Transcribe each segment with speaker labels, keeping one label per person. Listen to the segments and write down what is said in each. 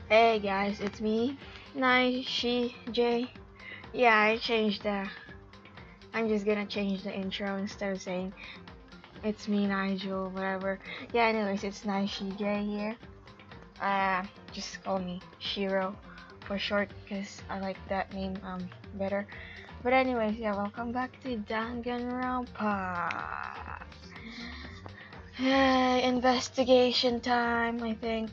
Speaker 1: Hey guys, it's me, Naishi J. Yeah, I'm just gonna change the intro instead of saying it's me, Nigel, whatever. Yeah, anyways, it's Naishi J here. Just call me Shiro for short, because I like that name better. But anyways, yeah, welcome back to Danganronpa. Investigation time, I think.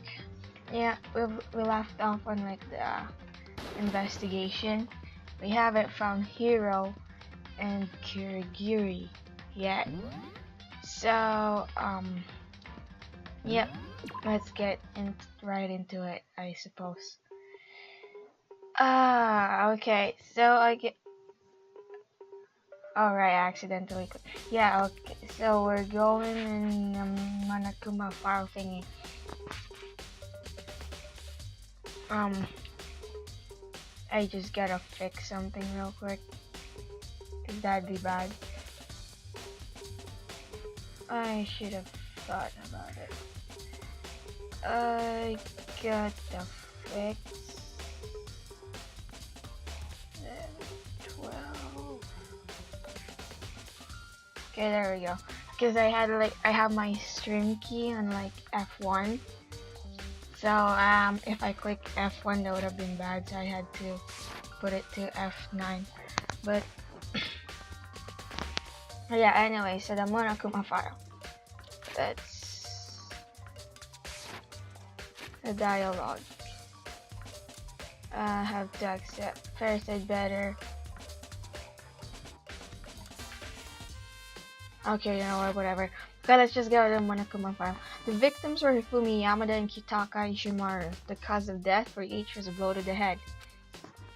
Speaker 1: Yeah, we left off on like the investigation. We haven't found Hiro and Kirigiri yet. So yep, let's get right into it, I suppose. Okay. So Alright, I accidentally. Yeah, okay. So we're going in Monokuma file thingy. I just gotta fix something real quick. That'd be bad. I should have thought about it. I got the fix. 12. Okay, there we go. Because I have my stream key on like F1. So if I click F1 that would have been bad, so I had to put it to F9. But yeah, anyway, so the Monokuma file. That's the dialogue. Have to accept. First I'd better. Okay, you know what, whatever. Okay, let's just go to the Monokuma file. The victims were Hifumi, Yamada, and Kitaka Ishimaru. The cause of death for each was a blow to the head.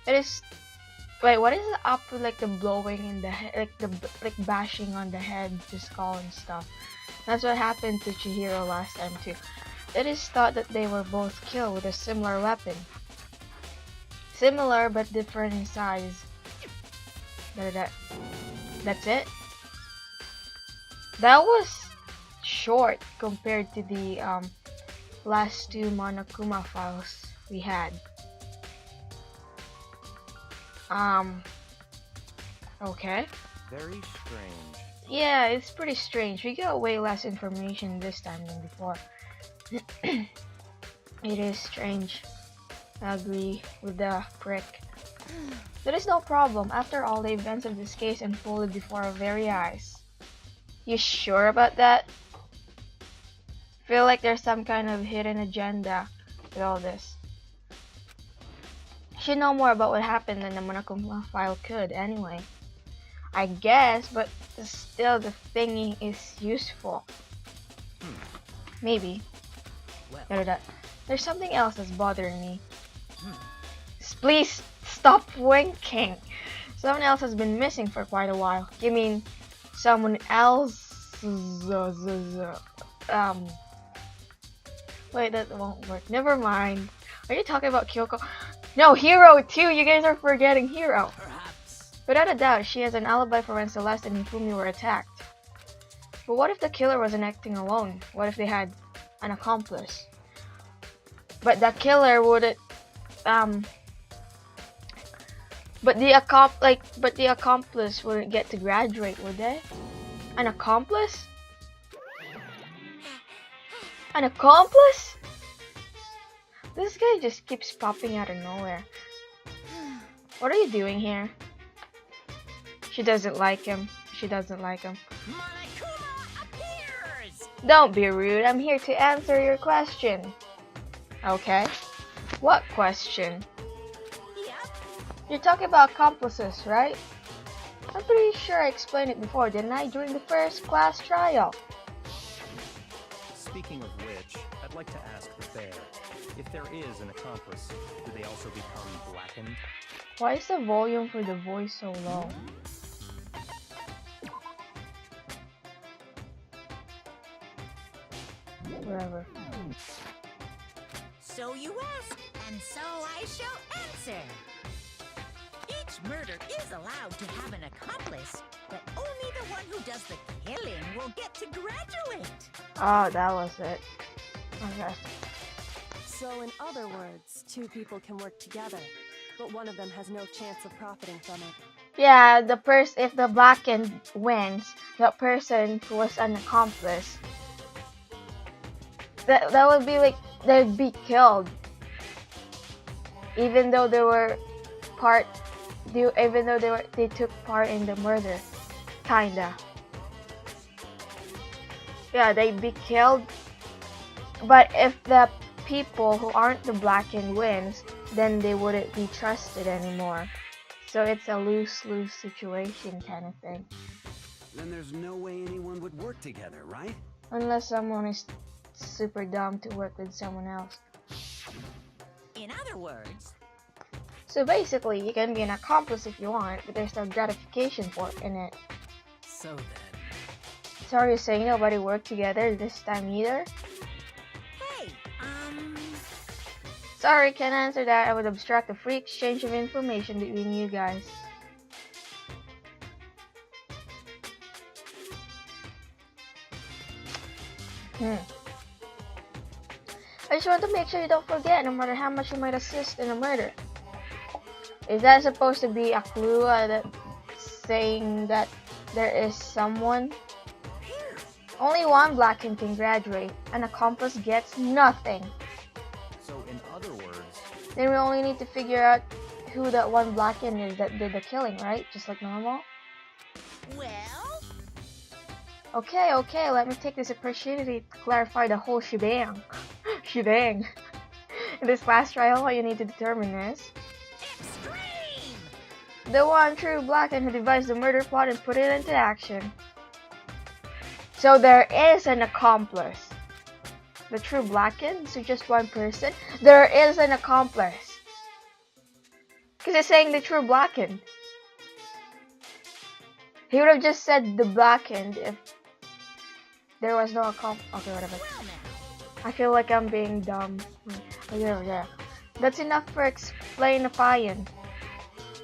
Speaker 1: It is. Wait, what is up with like the blowing in the head, like bashing on the head, the skull and stuff? That's what happened to Chihiro last time too. It is thought that they were both killed with a similar weapon. Similar but different in size. That's it? That was short compared to the last two Monokuma files we had. Okay.
Speaker 2: Very strange.
Speaker 1: Yeah, it's pretty strange. We got way less information this time than before. It is strange. I agree with the prick. There is no problem. After all, the events of this case unfolded before our very eyes. You sure about that? Feel like there's some kind of hidden agenda with all this. Should know more about what happened than the Monokuma file could, anyway. I guess, but still the thingy is useful. Maybe. Well. There's something else that's bothering me. Please stop winking. Someone else has been missing for quite a while. You mean someone else? Wait, that won't work. Never mind. Are you talking about Kyoko? No, Hiro too. You guys are forgetting Hiro.
Speaker 2: Perhaps.
Speaker 1: Without a doubt, she has an alibi for when Celeste and Hifumi were attacked. But what if the killer wasn't acting alone? What if they had an accomplice? But the killer wouldn't. But the accomplice wouldn't get to graduate, would they? An accomplice? An accomplice? This guy just keeps popping out of nowhere. What are you doing here? She doesn't like him. She doesn't like him.
Speaker 2: Monokuma appears!
Speaker 1: Don't be rude. I'm here to answer your question. Okay. What question?
Speaker 2: Yep.
Speaker 1: You're talking about accomplices, right? I'm pretty sure I explained it before, didn't I? During the first class trial.
Speaker 2: Speaking of which, I'd like to ask the bear, if there is an accomplice, do they also become blackened?
Speaker 1: Why is the volume for the voice so low? Whatever.
Speaker 3: So you ask, and so I shall answer. Each murder is allowed to have an accomplice, but only the one who does the killing will get to graduate.
Speaker 1: Oh, that was it. Okay.
Speaker 4: So in other words, two people can work together, but one of them has no chance of profiting from it.
Speaker 1: Yeah, if the blackened wins, the person who was an accomplice, that would be like they'd be killed, even though they took part in the murder, kinda. Yeah, they'd be killed. But if the people who aren't the blackened wins, then they wouldn't be trusted anymore. So it's a lose-lose situation kind of thing.
Speaker 5: Then there's no way anyone would work together, right?
Speaker 1: Unless someone is super dumb to work with someone else.
Speaker 3: In other words,
Speaker 1: So basically, you can be an accomplice if you want, but there's no gratification in it.
Speaker 2: So then,
Speaker 1: So are you saying nobody worked together this time either?
Speaker 3: hey,
Speaker 1: Sorry, can't answer that. I would obstruct a free exchange of information between you guys. I just want to make sure you don't forget, no matter how much you might assist in a murder. Is that supposed to be a clue that saying that there is someone? Only one blackened can graduate. An accomplice gets nothing.
Speaker 2: so in other words,
Speaker 1: Then we only need to figure out who that one blackened is that did the killing, right? Just like normal.
Speaker 3: well,
Speaker 1: Okay, let me take this opportunity to clarify the whole shebang. Shebang. In this last trial, all you need to determine is
Speaker 3: extreme!
Speaker 1: the one true blackened who devised the murder plot and put it into action. So there is an accomplice. The true blackened, so just one person. There is an accomplice. Because it's saying the true blackened. He would have just said the blackened if there was no accomplice. Okay, whatever.
Speaker 3: Well now,
Speaker 1: I feel like I'm being dumb. Yeah. That's enough for explainifying.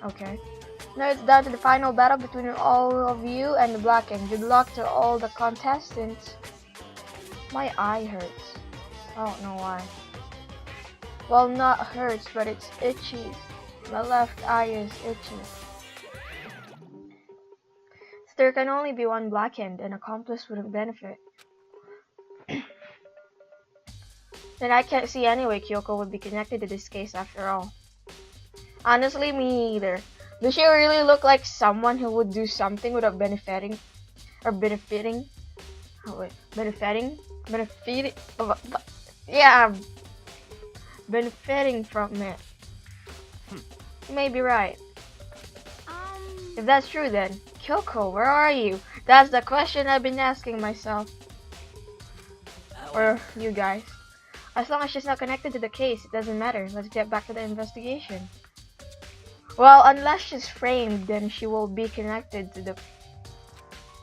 Speaker 1: Okay. Now it's down to the final battle between all of you and the blackened. Good luck to all the contestants. My eye hurts. I don't know why. Well, not hurts, but it's itchy. My left eye is itchy. So there can only be one blackened. An accomplice wouldn't benefit. Then I can't see any way Kyoko would be connected to this case after all. Honestly, me either. Does she really look like someone who would do something without benefiting? Oh wait, benefiting? Yeah, benefiting from it. You may be right. If that's true then, Kyoko, where are you? That's the question I've been asking myself. Or you guys. As long as she's not connected to the case, it doesn't matter. Let's get back to the investigation. Well, unless she's framed, then she will be connected to the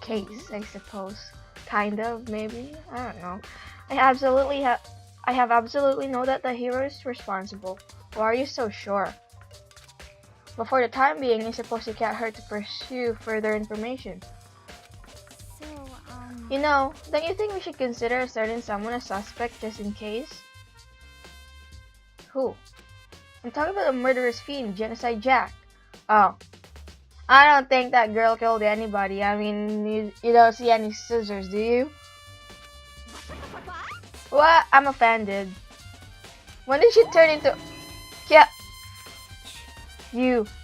Speaker 1: case, I suppose. Kind of, maybe? I don't know. I have absolutely know that the hero is responsible. Why are you so sure? But for the time being, I suppose it can't hurt to pursue further information.
Speaker 3: so,
Speaker 1: You know, don't you think we should consider a certain someone a suspect just in case? Who? I'm talking about the murderous fiend, Genocide Jack. Oh. I don't think that girl killed anybody. I mean, you don't see any scissors, do you? What? I'm offended. When did she turn into... Yeah.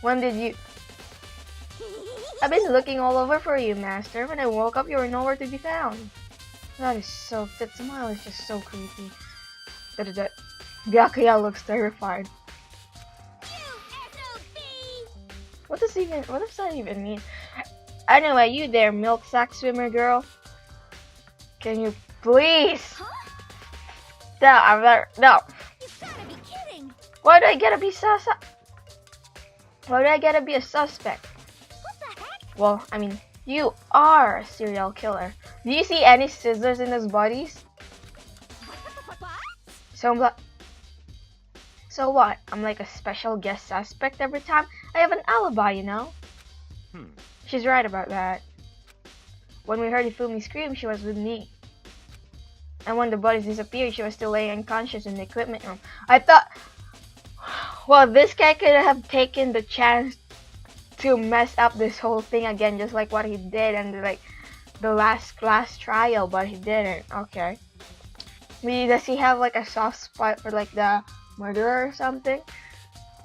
Speaker 1: When did you... I've been looking all over for you, Master. When I woke up, you were nowhere to be found. That smile is just so creepy. Byakuya looks terrified. What does that even mean? Anyway, you there, milk sack swimmer girl. Can you please?
Speaker 3: Huh?
Speaker 1: No.
Speaker 3: You've gotta be kidding!
Speaker 1: Why do I gotta be a suspect?
Speaker 3: What the heck?
Speaker 1: Well, I mean, you are a serial killer. Do you see any scissors in those bodies?
Speaker 3: What?
Speaker 1: So what? I'm like a special guest suspect every time? I have an alibi, you know? She's right about that. When we heard Ifumi scream, she was with me. And when the bodies disappeared, she was still laying unconscious in the equipment room. I thought, well, this guy could have taken the chance to mess up this whole thing again, just like what he did and like the last trial, but he didn't. Okay. Maybe does he have like a soft spot for like the murderer or something?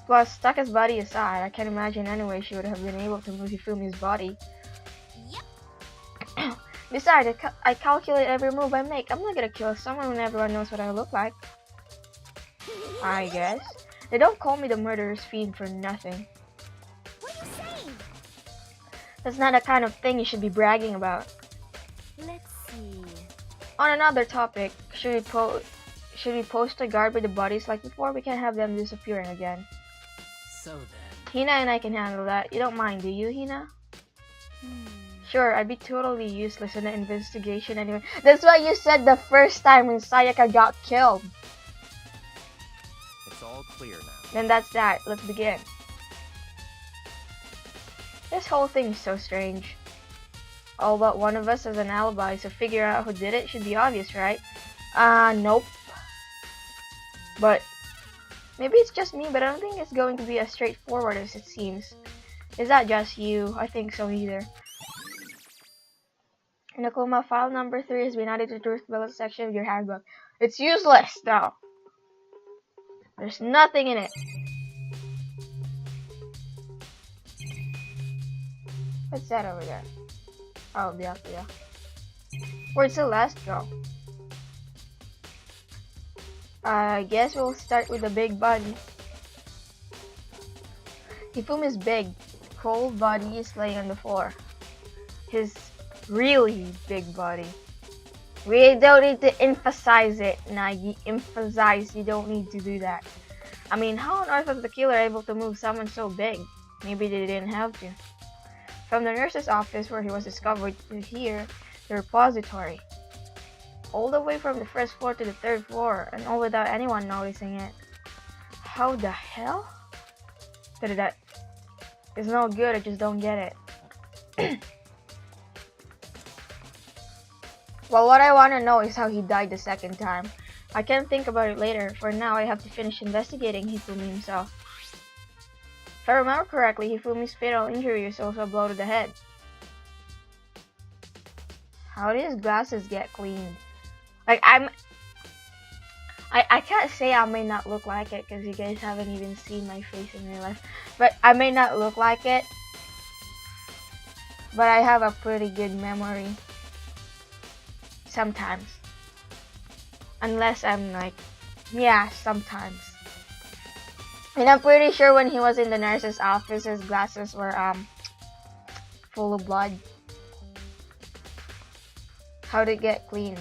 Speaker 1: Plus, Taka's body aside, I can't imagine any way she would have been able to move Hifumi's body.
Speaker 3: Yep.
Speaker 1: Besides, I calculate every move I make. I'm not gonna kill someone when everyone knows what I look like. I guess. They don't call me the murderer's fiend for nothing.
Speaker 3: What are you saying?
Speaker 1: That's not the kind of thing you should be bragging about.
Speaker 4: Let's see.
Speaker 1: On another topic, should we post a guard with the bodies like before? We can't have them disappearing again.
Speaker 5: So then.
Speaker 1: Hina and I can handle that. You don't mind, do you, Hina? Sure, I'd be totally useless in the investigation anyway. That's what you said the first time when Sayaka got killed.
Speaker 2: It's all clear now.
Speaker 1: Then that's that. Let's begin. This whole thing is so strange. All but one of us has an alibi, so figure out who did it should be obvious, right? Nope. But maybe it's just me, but I don't think it's going to be as straightforward as it seems. Is that just you? I think so either. Nakuma, file number 3 has been added to the truth bullet section of your handbook. It's useless, though. There's nothing in it. What's that over there? Oh, yeah. Where'd Celeste go? I guess we'll start with the big body. Hifumi's big, cold body is laying on the floor. His really big body. We don't need to emphasize it, Nagi. Emphasize, you don't need to do that. I mean, how on earth was the killer able to move someone so big? Maybe they didn't have to. From the nurse's office where he was discovered to here, the repository. All the way from the first floor to the third floor, and all without anyone noticing it. How the hell? That is no good, I just don't get it. Well, what I want to know is how he died the second time. I can think about it later. For now, I have to finish investigating Hifumi himself. If I remember correctly, Hifumi's fatal injury is also a blow to the head. How did his glasses get cleaned? Like, I can't say I may not look like it because you guys haven't even seen my face in real life. But I may not look like it. But I have a pretty good memory. Sometimes. Unless I'm like, yeah, sometimes. And I'm pretty sure when he was in the nurse's office, his glasses were full of blood. How'd it get clean?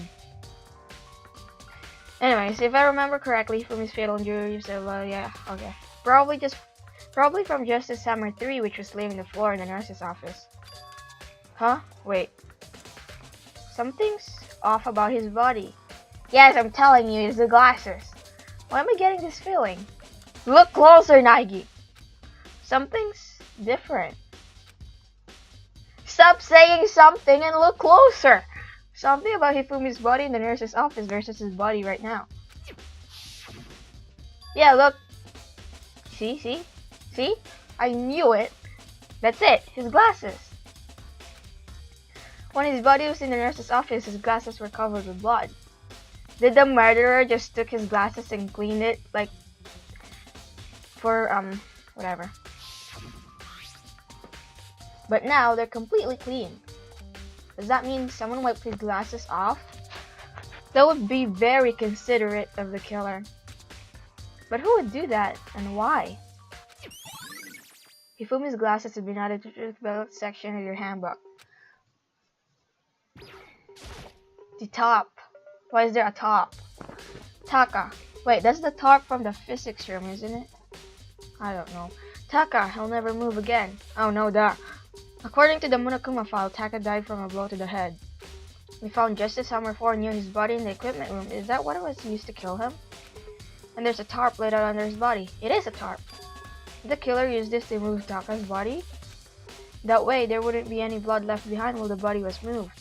Speaker 1: Anyways, if I remember correctly from his fatal injury, so yeah, okay. Probably from Justice Summer 3, which was laying on the floor in the nurse's office. Huh? Wait. Something's off about his body. Yes, I'm telling you, it's the glasses. Why am I getting this feeling? Look closer, Nagi. Something's different. Stop saying something and look closer. Something about Hifumi's body in the nurse's office versus his body right now. Yeah, look. See? I knew it. That's it, his glasses. When his body was in the nurse's office, his glasses were covered with blood. Did the murderer just took his glasses and cleaned it, like, for, whatever. But now, they're completely clean. Does that mean someone wiped his glasses off? That would be very considerate of the killer. But who would do that, and why? Hifumi's glasses have been added to the truth bullet section of your handbook. The top. Why is there a top? Taka. Wait, that's the top from the physics room, isn't it? I don't know. Taka, he'll never move again. Oh no, duh. According to the Monokuma file, Taka died from a blow to the head. We found Justice Hammer 4 near his body in the equipment room. Is that what was used to kill him? And there's a tarp laid out under his body. It is a tarp. Did the killer use this to move Taka's body? That way, there wouldn't be any blood left behind while the body was moved.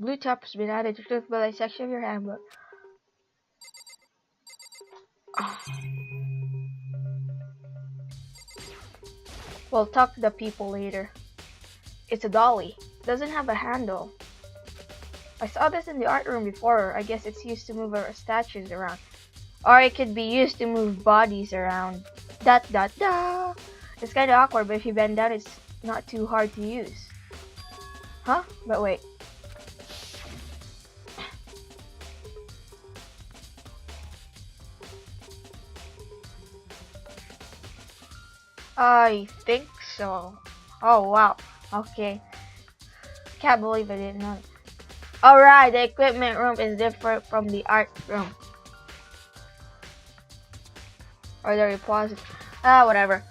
Speaker 1: Blue top has been added to the belly section of your handbook. We'll talk to the people later. It's a dolly. Doesn't have a handle. I saw this in the art room before. I guess it's used to move our statues around. Or it could be used to move bodies around. Dot dot dot. It's kinda awkward, but if you bend down, it's not too hard to use. Huh? But wait. I think so. Oh wow. Okay. Can't believe I didn't know. Alright, the equipment room is different from the art room. Or the repository. Whatever.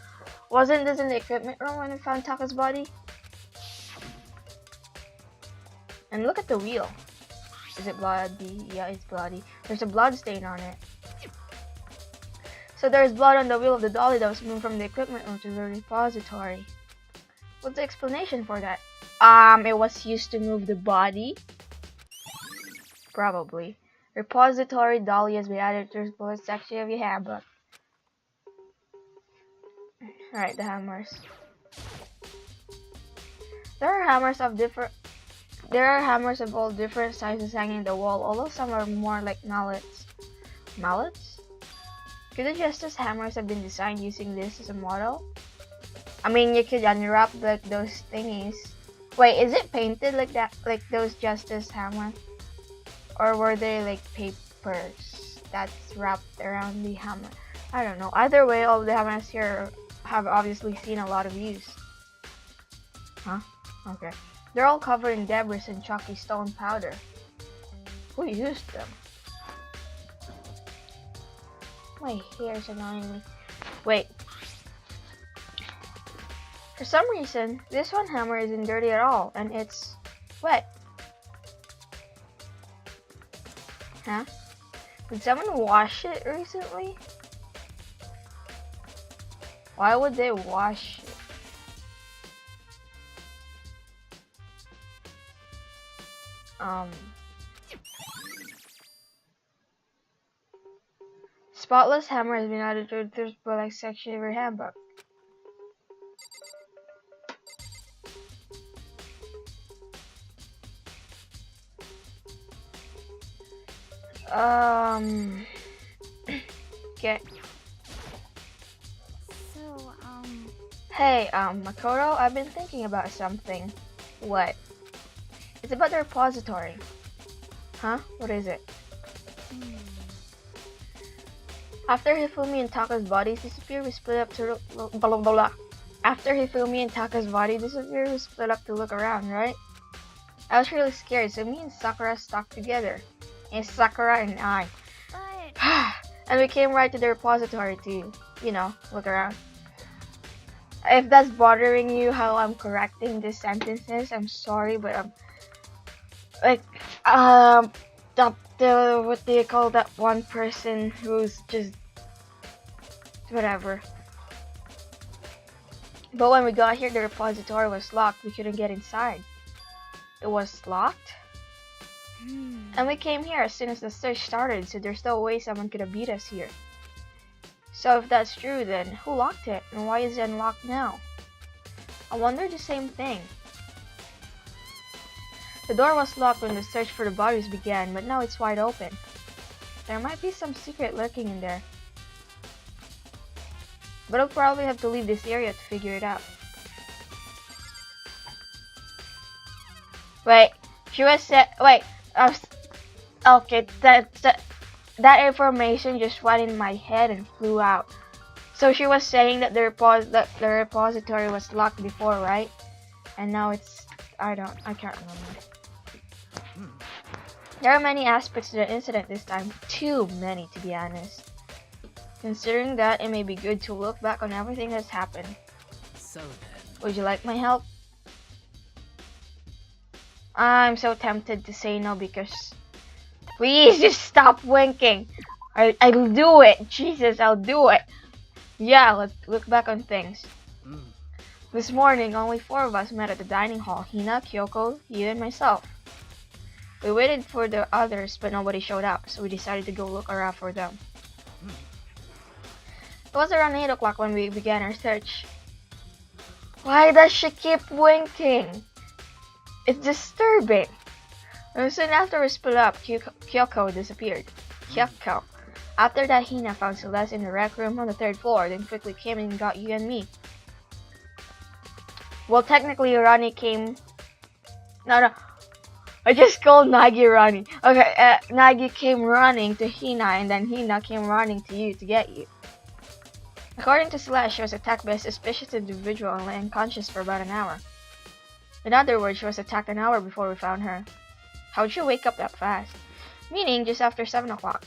Speaker 1: Wasn't this in the equipment room when we found Taka's body? And look at the wheel. Is it bloody? Yeah, it's bloody. There's a blood stain on it. So there's blood on the wheel of the dolly that was moved from the equipment room to the repository. What's the explanation for that? It was used to move the body? Probably. Repository dolly has been added to the bullet section of your handbook. Alright, the hammers. There are hammers of all different sizes hanging in the wall, although some are more like mallets. Mallets? Could the Justice hammers have been designed using this as a model? I mean, you could unwrap like those thingies. Wait, is it painted like that, like those Justice hammers? Or were they like papers that's wrapped around the hammer? I don't know. Either way, all of the hammers here have obviously seen a lot of use. Huh? Okay. They're all covered in debris and chalky stone powder. Who used them? My hair's annoying me. Wait. For some reason, this one hammer isn't dirty at all, and it's wet. Huh? Did someone wash it recently? Why would they wash it? Spotless hammer has been added to the product section of your handbook. Okay.
Speaker 3: So,
Speaker 1: Hey, Makoto, I've been thinking about something. What? It's about the repository. Huh? What is it? After Hifumi and Taka's bodies disappeared, we split up to blah blah blah. After Hifumi and Taka's body disappeared, we split up to look around, right? I was really scared, so me and Sakura stuck together. And Sakura and I.
Speaker 3: but
Speaker 1: And we came right to the repository to, you know, look around. If that's bothering you how I'm correcting these sentences, I'm sorry, but I'm like what do you call that one person who's just whatever. But when we got here, the repository was locked. We couldn't get inside. It was locked? And we came here as soon as the search started, so there's no way someone could have beat us here. So if that's true, then who locked it, and why is it unlocked now? I wonder the same thing. The door was locked when the search for the bodies began, but now it's wide open. There might be some secret lurking in there. But I'll probably have to leave this area to figure it out. Wait, she was wait, okay, that information just went in my head and flew out. So she was saying that the repository was locked before, right? And now it's, I can't remember. There are many aspects to the incident this time, too many to be honest. Considering that, it may be good to look back on everything that's happened.
Speaker 5: So then,
Speaker 1: Would you like my help? I'm so tempted to say no because... Please just stop winking! I'll do it! Jesus, I'll do it! Yeah, let's look back on things. This morning, only 4 of us met at the dining hall. Hina, Kyoko, you, and myself. We waited for the others, but nobody showed up, so we decided to go look around for them. It was around 8 o'clock when we began our search. Why does she keep winking? It's disturbing. And soon after we split up, Kyoko disappeared. Kyoko. After that, Hina found Celeste in the rec room on the 3rd floor, then quickly came and got you and me. Well, technically, Rani came... No. I just called Nagi Rani. Okay, Nagi came running to Hina, and then Hina came running to you to get you. According to Celeste, she was attacked by a suspicious individual and lay unconscious for about an hour. In other words, she was attacked an hour before we found her. How'd you wake up that fast? Meaning, just after 7 o'clock.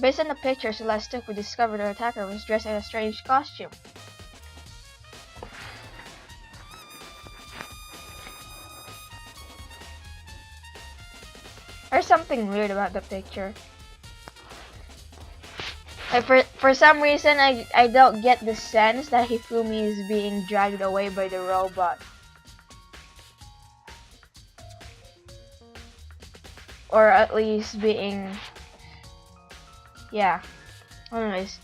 Speaker 1: Based on the picture Celeste took, we discovered her attacker was dressed in a strange costume. There's something weird about the picture. Like for some reason, I don't get the sense that Hifumi is being dragged away by the robot. Or at least being... Yeah. Anyways.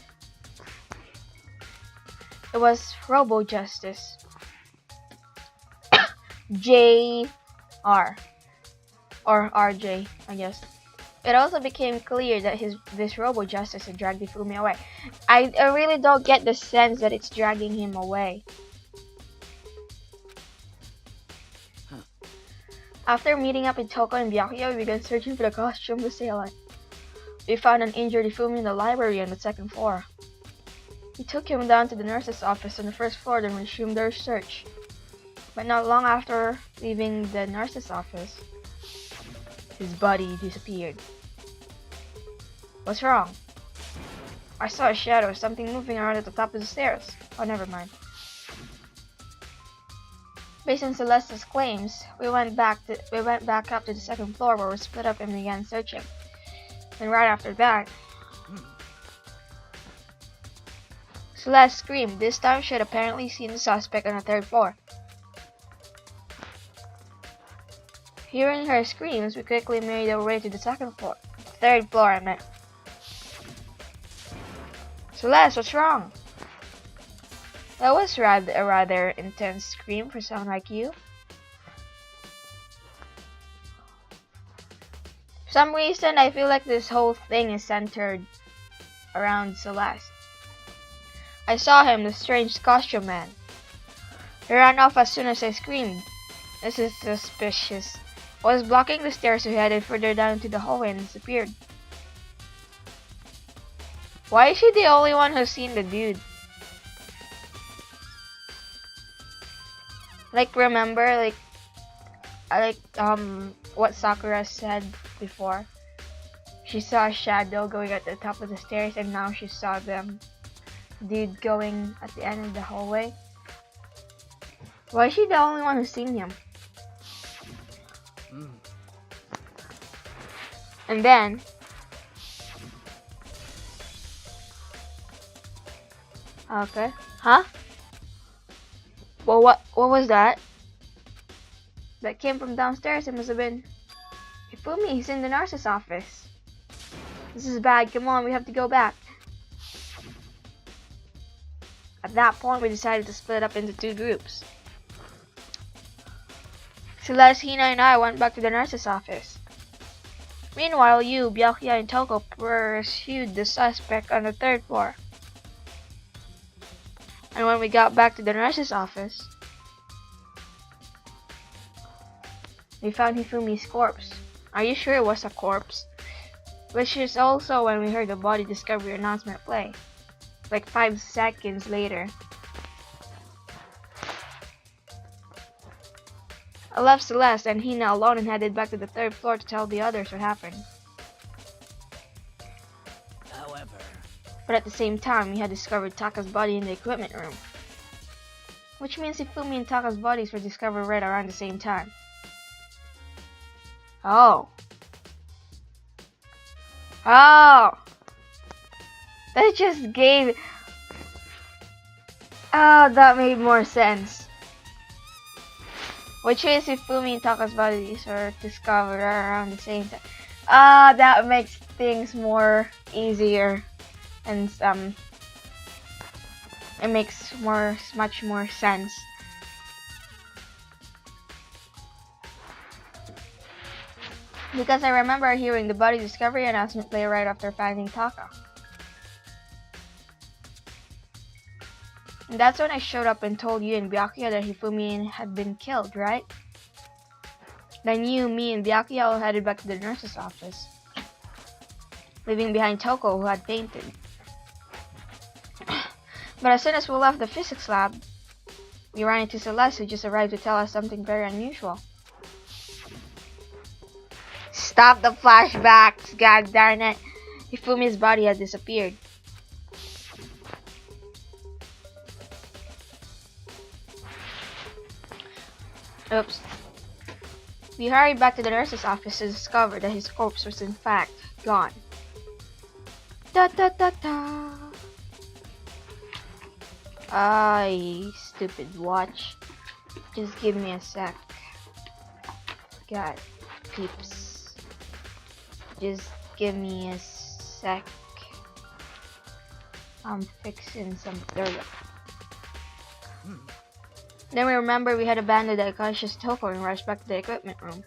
Speaker 1: It was Robo Justice. JR. Or RJ, I guess. It also became clear that this Robo Justice had dragged Hifumi away. I really don't get the sense that it's dragging him away. After meeting up with Toko and Byakuya, we began searching for the costume of the assailant. We found an injured Hifumi in the library on the 2nd floor. We took him down to the nurse's office on the 1st floor, then resumed our search. But not long after leaving the nurse's office, his body disappeared. What's wrong? I saw a shadow, something moving around at the top of the stairs. Oh, never mind. Based on Celeste's claims, we went back up to the 2nd floor where we split up and began searching. And right after that, Celeste screamed. This time she had apparently seen the suspect on the 3rd floor. Hearing her screams, we quickly made our way to the 2nd floor. 3rd floor, I meant. Celeste, what's wrong? That was a rather intense scream for someone like you. For some reason, I feel like this whole thing is centered around Celeste. I saw him, the strange costume man. He ran off as soon as I screamed. This is suspicious. I was blocking the stairs, so he headed further down into the hallway and disappeared. Why is she the only one who's seen the dude? Like, remember, what Sakura said before? She saw a shadow going at the top of the stairs, and now she saw them dude going at the end of the hallway. Why is she the only one who's seen him? And then okay, huh? Well, what was that? That came from downstairs. It must have been Hifumi. He's in the nurse's office. This is bad. Come on, we have to go back. At that point, we decided to split up into 2 groups. Celeste, Hina, and I went back to the nurse's office. Meanwhile, you, Byakuya, and Toko pursued the suspect on the 3rd floor. And when we got back to the nurse's office, we found Hifumi's corpse. Are you sure it was a corpse? Which is also when we heard the body discovery announcement play. Like 5 seconds later. I left Celeste and Hina alone and headed back to the 3rd floor to tell the others what happened.
Speaker 5: However,
Speaker 1: But at the same time, we had discovered Taka's body in the equipment room. Which means Hifumi and Taka's bodies were discovered right around the same time. Oh. Oh! That just gave... Oh, that made more sense. Which is Hifumi and Taka's bodies are discovered around the same time. That makes things more easier, and it makes much more sense. Because I remember hearing the body discovery announcement play right after finding Taka. And that's when I showed up and told you and Byakuya that Hifumi had been killed, right? Then you, me, and Byakuya all headed back to the nurse's office, leaving behind Toko, who had fainted. But as soon as we left the physics lab, we ran into Celeste, who just arrived to tell us something very unusual. Stop the flashbacks, god darn it! Hifumi's body had disappeared. Oops. We hurried back to the nurse's office to discover that his corpse was in fact gone. Da da da da. Ay, stupid watch. Just give me a sec. God, peeps. Just give me a sec. I'm fixing some dirt. Then we remember we had abandoned the unconscious Toko and rushed back to the equipment room.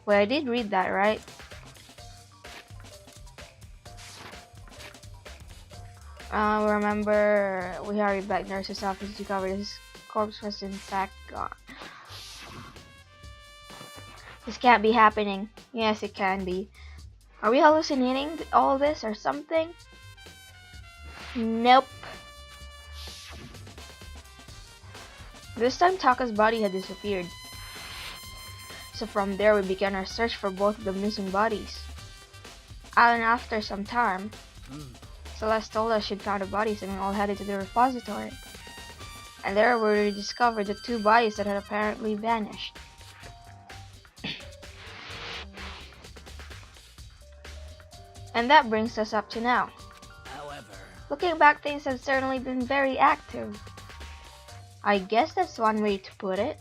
Speaker 1: Well, I did read that, right? Remember we hurried back to the nurse's office to discover his corpse was in fact gone. This can't be happening. Yes, it can be. Are we hallucinating all this or something? Nope. This time Taka's body had disappeared. So from there we began our search for both of the missing bodies. And after some time, Celeste told us she'd found the bodies and we all headed to the repository. And there we discovered the two bodies that had apparently vanished. And that brings us up to now.
Speaker 5: However,
Speaker 1: looking back, things have certainly been very active. I guess that's one way to put it.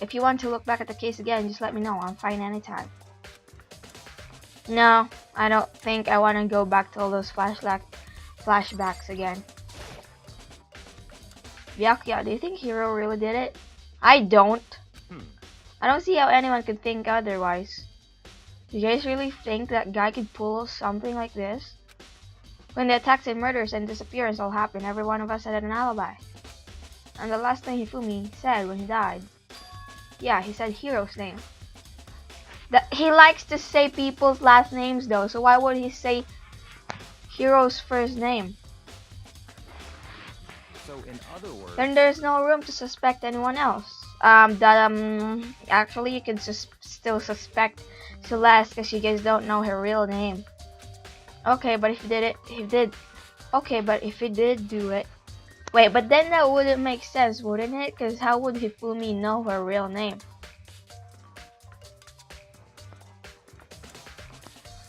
Speaker 1: If you want to look back at the case again, just let me know. I'm fine anytime. No, I don't think I want to go back to all those flashbacks again. Byakuya, do you think Hiro really did it? I don't. I don't see how anyone could think otherwise. Do you guys really think that guy could pull something like this? When the attacks and murders and disappearance all happened, every one of us had an alibi. And the last thing Hifumi said when he died, yeah, he said Hiro's name. He likes to say people's last names though, so why would he say Hiro's first name?
Speaker 2: So in other words,
Speaker 1: Then there's no room to suspect anyone else. Actually you can still suspect Celeste because you guys don't know her real name. Okay, but if he did do it. Wait, but then that wouldn't make sense, wouldn't it? Because how would Hifumi know her real name?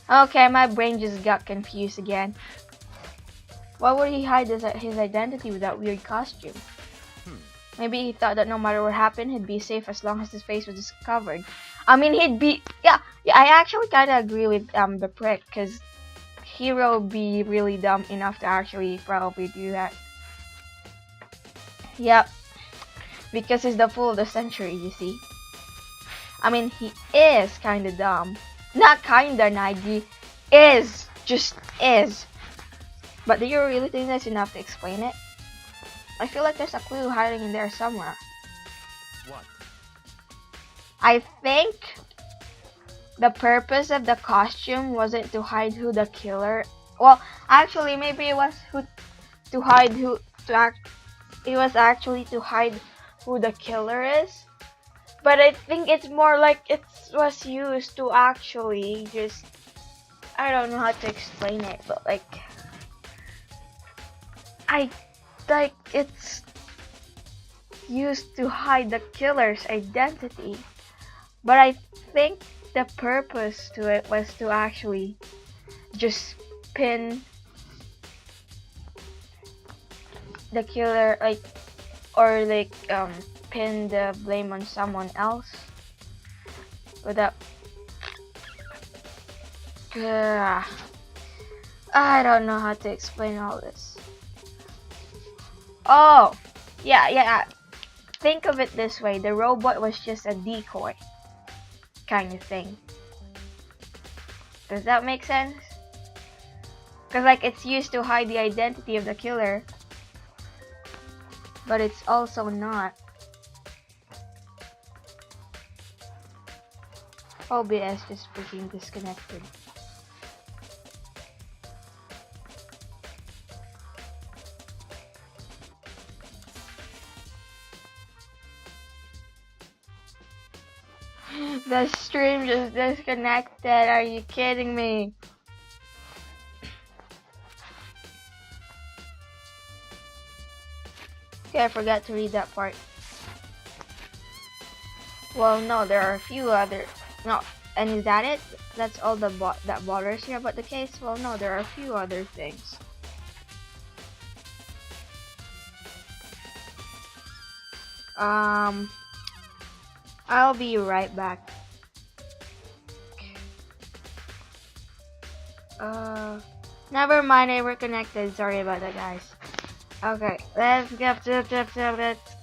Speaker 1: Okay, my brain just got confused again. Why would he hide his identity with that weird costume? Maybe he thought that no matter what happened, he'd be safe as long as his face was discovered. I mean, he'd be... Yeah, I actually kind of agree with the prick, because Hiro would be really dumb enough to actually probably do that. Yep, because he's the fool of the century, you see. I mean, he is kinda dumb. Not kinda, Nagi. Is. Just is. But do you really think that's enough to explain it? I feel like there's a clue hiding in there somewhere.
Speaker 2: what?
Speaker 1: I think the purpose of the costume wasn't to hide who the killer... Well, actually, maybe it was It was actually to hide who the killer is. But I think it's more like it was used to actually just... I don't know how to explain it, but it's used to hide the killer's identity. But I think the purpose to it was to actually just pin the killer, pin the blame on someone else without. I don't know how to explain all this. Oh, yeah. Think of it this way: the robot was just a decoy, kind of thing. Does that make sense? Because like it's used to hide the identity of the killer, but it's also not. OBS just freaking disconnected. The stream just disconnected. Are you kidding me? Okay, I forgot to read that part. Well, no, there are a few other. No, and is that it? That's all that bothers you about the case? Well, no, there are a few other things. I'll be right back. Never mind, they were connected. Sorry about that, guys. Okay, let's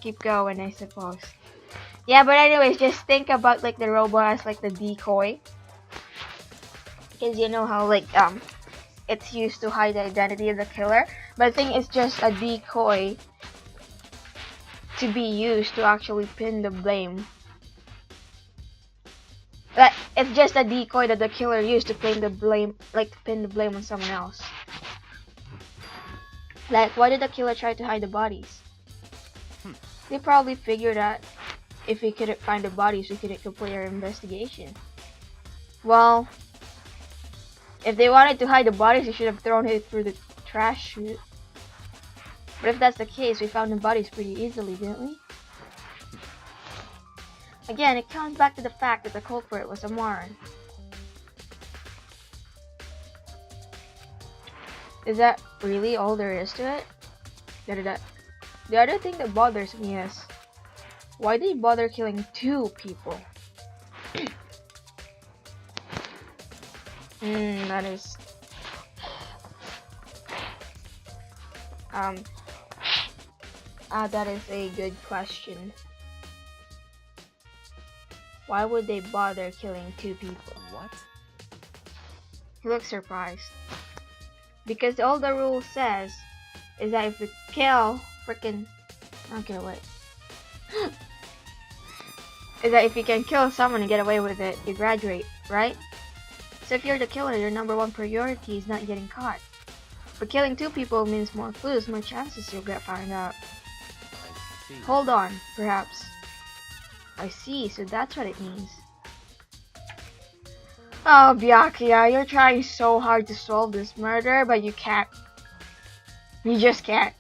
Speaker 1: keep going, I suppose. Yeah, but anyways, just think about like the robot as like the decoy, because you know how like it's used to hide the identity of the killer, but I think it's just a decoy to be used to actually pin the blame. Like it's just a decoy that the killer used to pin the blame, like to pin the blame on someone else. Like, why did the killer try to hide the bodies? They probably figured that if we couldn't find the bodies, we couldn't complete our investigation. Well, if they wanted to hide the bodies, they should have thrown it through the trash chute. But if that's the case, we found the bodies pretty easily, didn't we? Again, it comes back to the fact that the culprit was a moron. Is that really all there is to it? The other thing that bothers me is, why did he bother killing 2 people? That is... that is a good question. Why would they bother killing 2 people?
Speaker 2: What?
Speaker 1: He looks surprised. Because all the rule says is that if you kill freaking... Okay, wait. Is that if you can kill someone and get away with it, you graduate, right? So if you're the killer, your #1 priority is not getting caught. But killing 2 people means more clues, more chances you'll get found out.
Speaker 2: I see.
Speaker 1: Hold on, perhaps. I see, so that's what it means. Oh, Byakuya, you're trying so hard to solve this murder, but you can't. You just can't.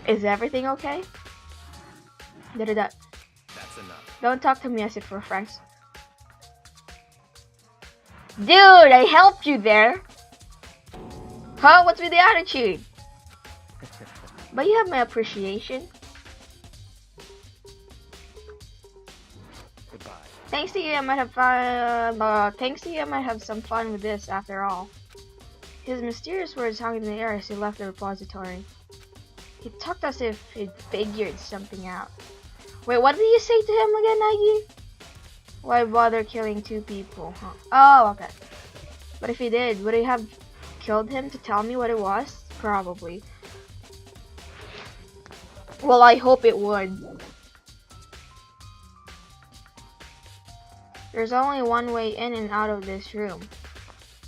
Speaker 1: Is everything okay?
Speaker 2: That's enough.
Speaker 1: Don't talk to me as if we're friends. Dude, I helped you there. Huh? What's with the attitude? But you have my appreciation.
Speaker 2: Goodbye.
Speaker 1: Thanks to you, I might have fun. Thanks to you, I might have some fun with this after all. His mysterious words hung in the air as he left the repository. He talked as if he'd figured something out. Wait, what did you say to him again, Nagi? Why bother killing 2 people? Huh? Oh, okay. But if he did, would he have killed him to tell me what it was? Probably. Well, I hope it would. There's only one way in and out of this room.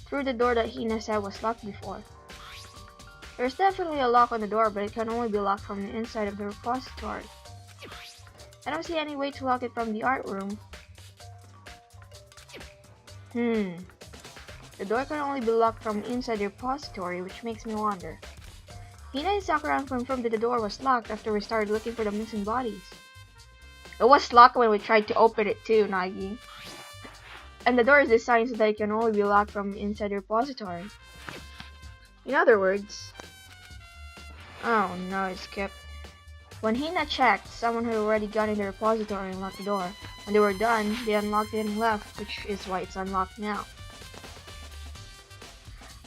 Speaker 1: Through the door that Hina said was locked before. There's definitely a lock on the door, but it can only be locked from the inside of the repository. I don't see any way to lock it from the art room. The door can only be locked from inside the repository, which makes me wonder. Hina and Sakura confirmed that the door was locked after we started looking for the missing bodies. It was locked when we tried to open it too, Nagi. And the door is designed so that it can only be locked from inside the repository. In other words... Oh no, it skipped. When Hina checked, someone had already gone in the repository and locked the door. When they were done, they unlocked it and left, which is why it's unlocked now.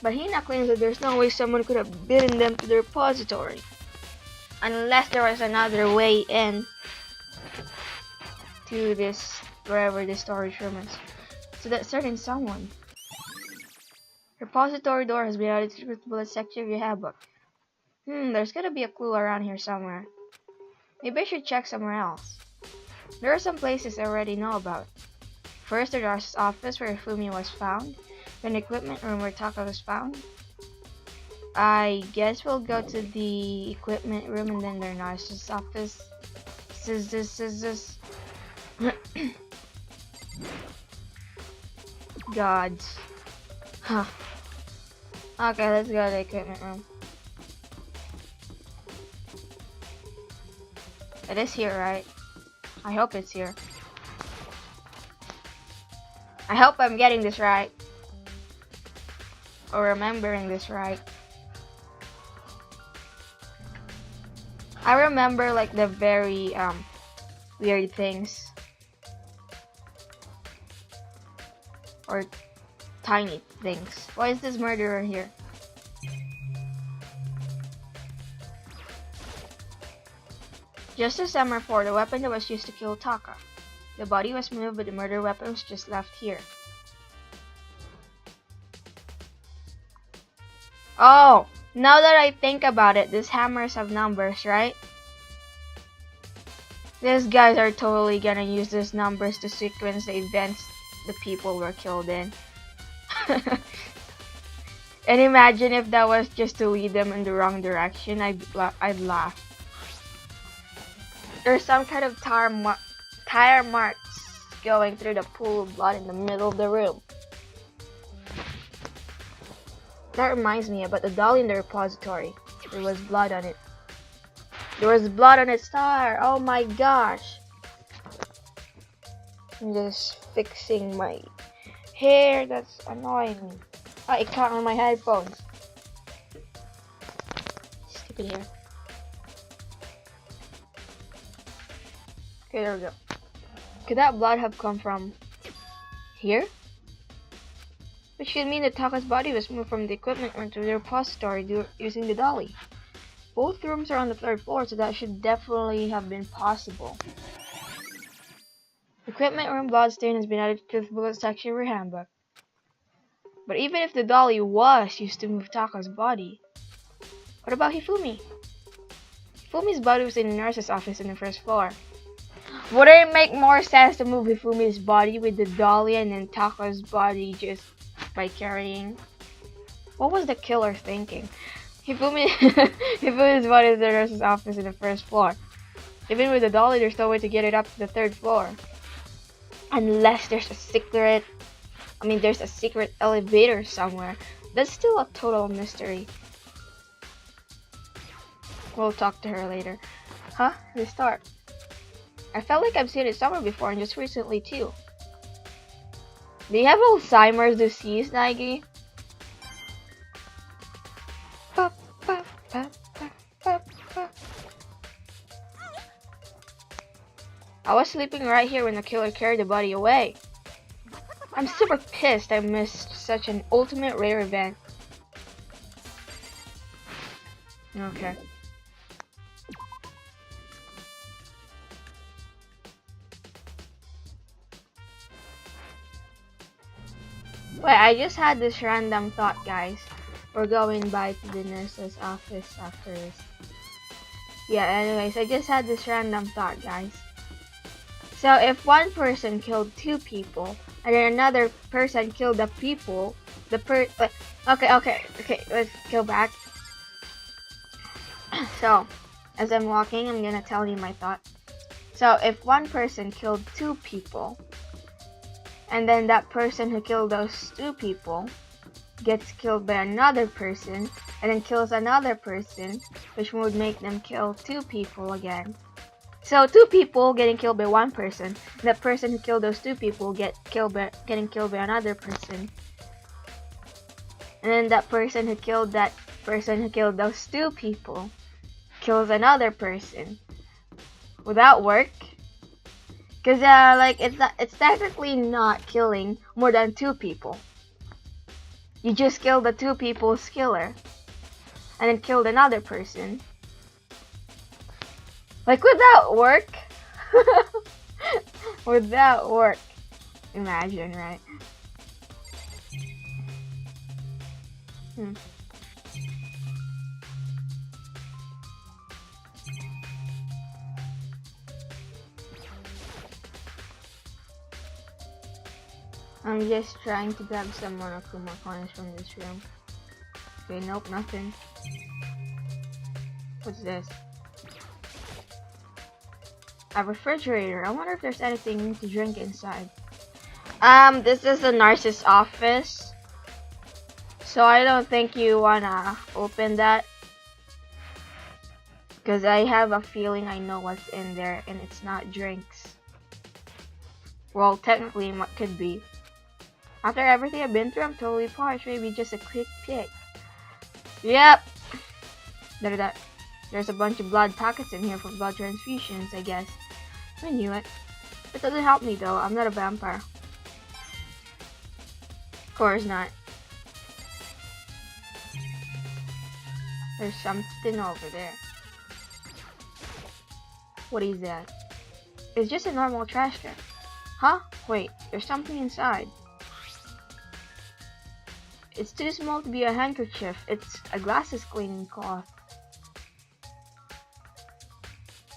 Speaker 1: But Hina claims that there's no way someone could have bidden them to the repository. Unless there was another way in to this, wherever the storage room is. So that certain someone. Repository door has been added to the bullet section of your Havoc. There's gotta be a clue around here somewhere. Maybe I should check somewhere else. There are some places I already know about. First, the nurse's office where Fumi was found. Then the equipment room where Taka was found. I guess we'll go to the equipment room and then the nurse's office. Scissors. Gods. Huh. Okay, let's go to the equipment room. It is here, right? I hope it's here. I hope I'm getting this right. Or remembering this right. I remember like the very weird things. Or tiny things. Why is this murderer here? Just as Summer 4, the weapon that was used to kill Taka. The body was moved, but the murder weapon was just left here. Oh, now that I think about it, these hammers have numbers, right? These guys are totally gonna use these numbers to sequence the events the people were killed in. And imagine if that was just to lead them in the wrong direction, I'd laugh. There's some kind of tire marks going through the pool of blood in the middle of the room. That reminds me about the doll in the repository. There was blood on it. There was blood on its tire. Oh my gosh. I'm just fixing my hair. That's annoying me. Oh, it caught on my headphones. Stupid hair. Okay, there we go. Could that blood have come from here? Which should mean that Taka's body was moved from the equipment room to the repository using the dolly. Both rooms are on the 3rd floor, so that should definitely have been possible. Equipment room bloodstain has been added to the bullet section of your handbook. But even if the dolly was used to move Taka's body, what about Hifumi? Hifumi's body was in the nurse's office on the 1st floor. Wouldn't it make more sense to move Hifumi's body with the dolly and then Taka's body just by carrying? What was the killer thinking? Hifumi's body is in the nurse's office in the 1st floor. Even with the dolly, there's no way to get it up to the 3rd floor. Unless there's a secret elevator somewhere. That's still a total mystery. We'll talk to her later. Huh? Restart. I felt like I've seen it somewhere before, and just recently too. Do you have Alzheimer's disease, Nagi? I was sleeping right here when the killer carried the body away. I'm super pissed I missed such an ultimate rare event. Okay. Wait, I just had this random thought, guys. We're going by to the nurse's office after this. Yeah, anyways, I just had this random thought, guys. So, if one person killed 2 people, and then another person killed the people, okay, let's go back. So, as I'm walking, I'm gonna tell you my thought. So, if one person killed 2 people, and then that person who killed those 2 people gets killed by another person, and then kills another person, which would make them kill 2 people again. So 2 people getting killed by one person, that person who killed those 2 people getting killed by another person, and then that person who killed those 2 people kills another person, Would that work? Cause like it's technically not killing more than 2 people. You just killed the 2 people's killer, and then killed another person. Like, would that work? Would that work? Imagine, right? I'm just trying to grab some Monokuma coins from this room. Okay, nope, nothing. What's this? A refrigerator. I wonder if there's anything to drink inside. This is the nurse's office. So I don't think you wanna open that. Because I have a feeling I know what's in there and it's not drinks. Well, technically it could be. After everything I've been through, I'm totally parched. Maybe just a quick pick. Yep. There's a bunch of blood packets in here for blood transfusions, I guess. I knew it. It doesn't help me though. I'm not a vampire. Of course not. There's something over there. What is that? It's just a normal trash can. Huh? Wait, there's something inside. It's too small to be a handkerchief. It's a glasses cleaning cloth.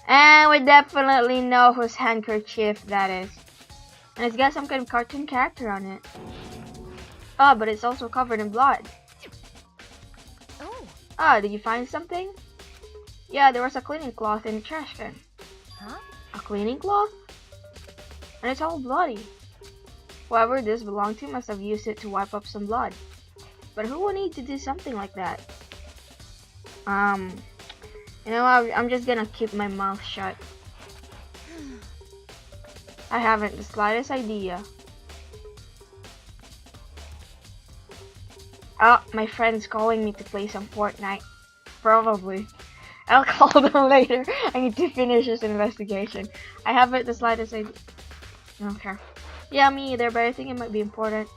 Speaker 1: And we definitely know whose handkerchief that is. And it's got some kind of cartoon character on it. Oh, but it's also covered in blood.
Speaker 3: Oh.
Speaker 1: Ah, did you find something? Yeah, there was a cleaning cloth in the trash can.
Speaker 3: Huh?
Speaker 1: A cleaning cloth? And it's all bloody. Whoever this belonged to must have used it to wipe up some blood. But who would need to do something like that? You know, I'm just gonna keep my mouth shut. I haven't the slightest idea. Oh, my friend's calling me to play some Fortnite. Probably. I'll call them later. I need to finish this investigation. I haven't the slightest idea. Okay. Yeah, me either, but I think it might be important.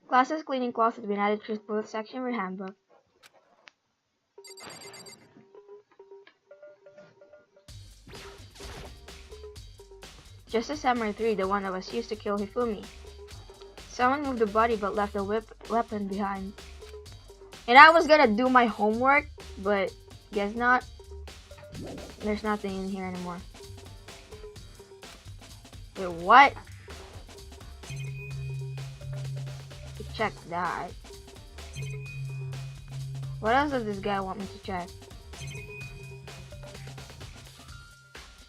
Speaker 1: Glasses cleaning cloth has been added to both section of your handbook. Just as Samurai 3, the one that was used to kill Hifumi. Someone moved the body but left the weapon behind. And I was gonna do my homework, but guess not. There's nothing in here anymore. Wait, what? Check that. What else does this guy want me to check?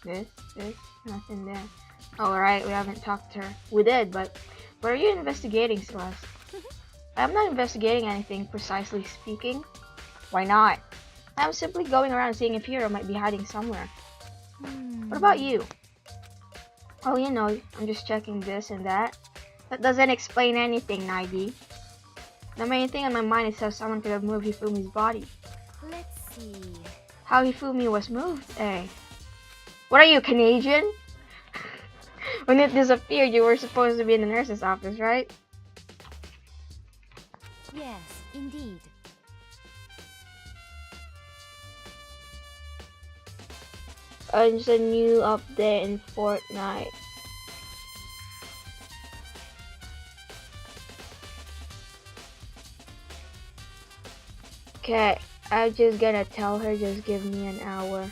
Speaker 1: This, nothing there. Alright, we haven't talked to her. We did, but what are you investigating, Celeste? I'm not investigating anything, precisely speaking. Why not? I'm simply going around seeing if Hero might be hiding somewhere. What about you? Oh, you know, I'm just checking this and that. That doesn't explain anything, Naidi. The main thing on my mind is how someone could have moved Hifumi's body.
Speaker 3: Let's see.
Speaker 1: How Hifumi was moved, eh? What are you, Canadian? When it disappeared, you were supposed to be in the nurse's office, right?
Speaker 3: Yes, indeed.
Speaker 1: It's a new update in Fortnite. Okay, I'm just gonna tell her just give me an hour.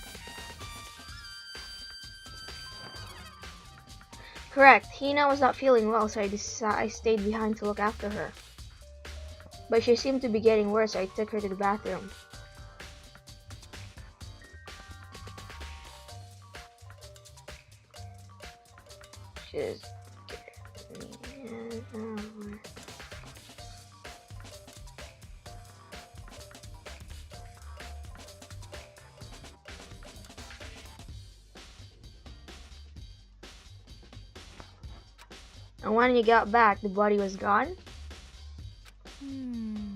Speaker 1: Correct, Hina was not feeling well, so I stayed behind to look after her. But she seemed to be getting worse, so I took her to the bathroom. Just give me an hour. And when you got back, the body was gone?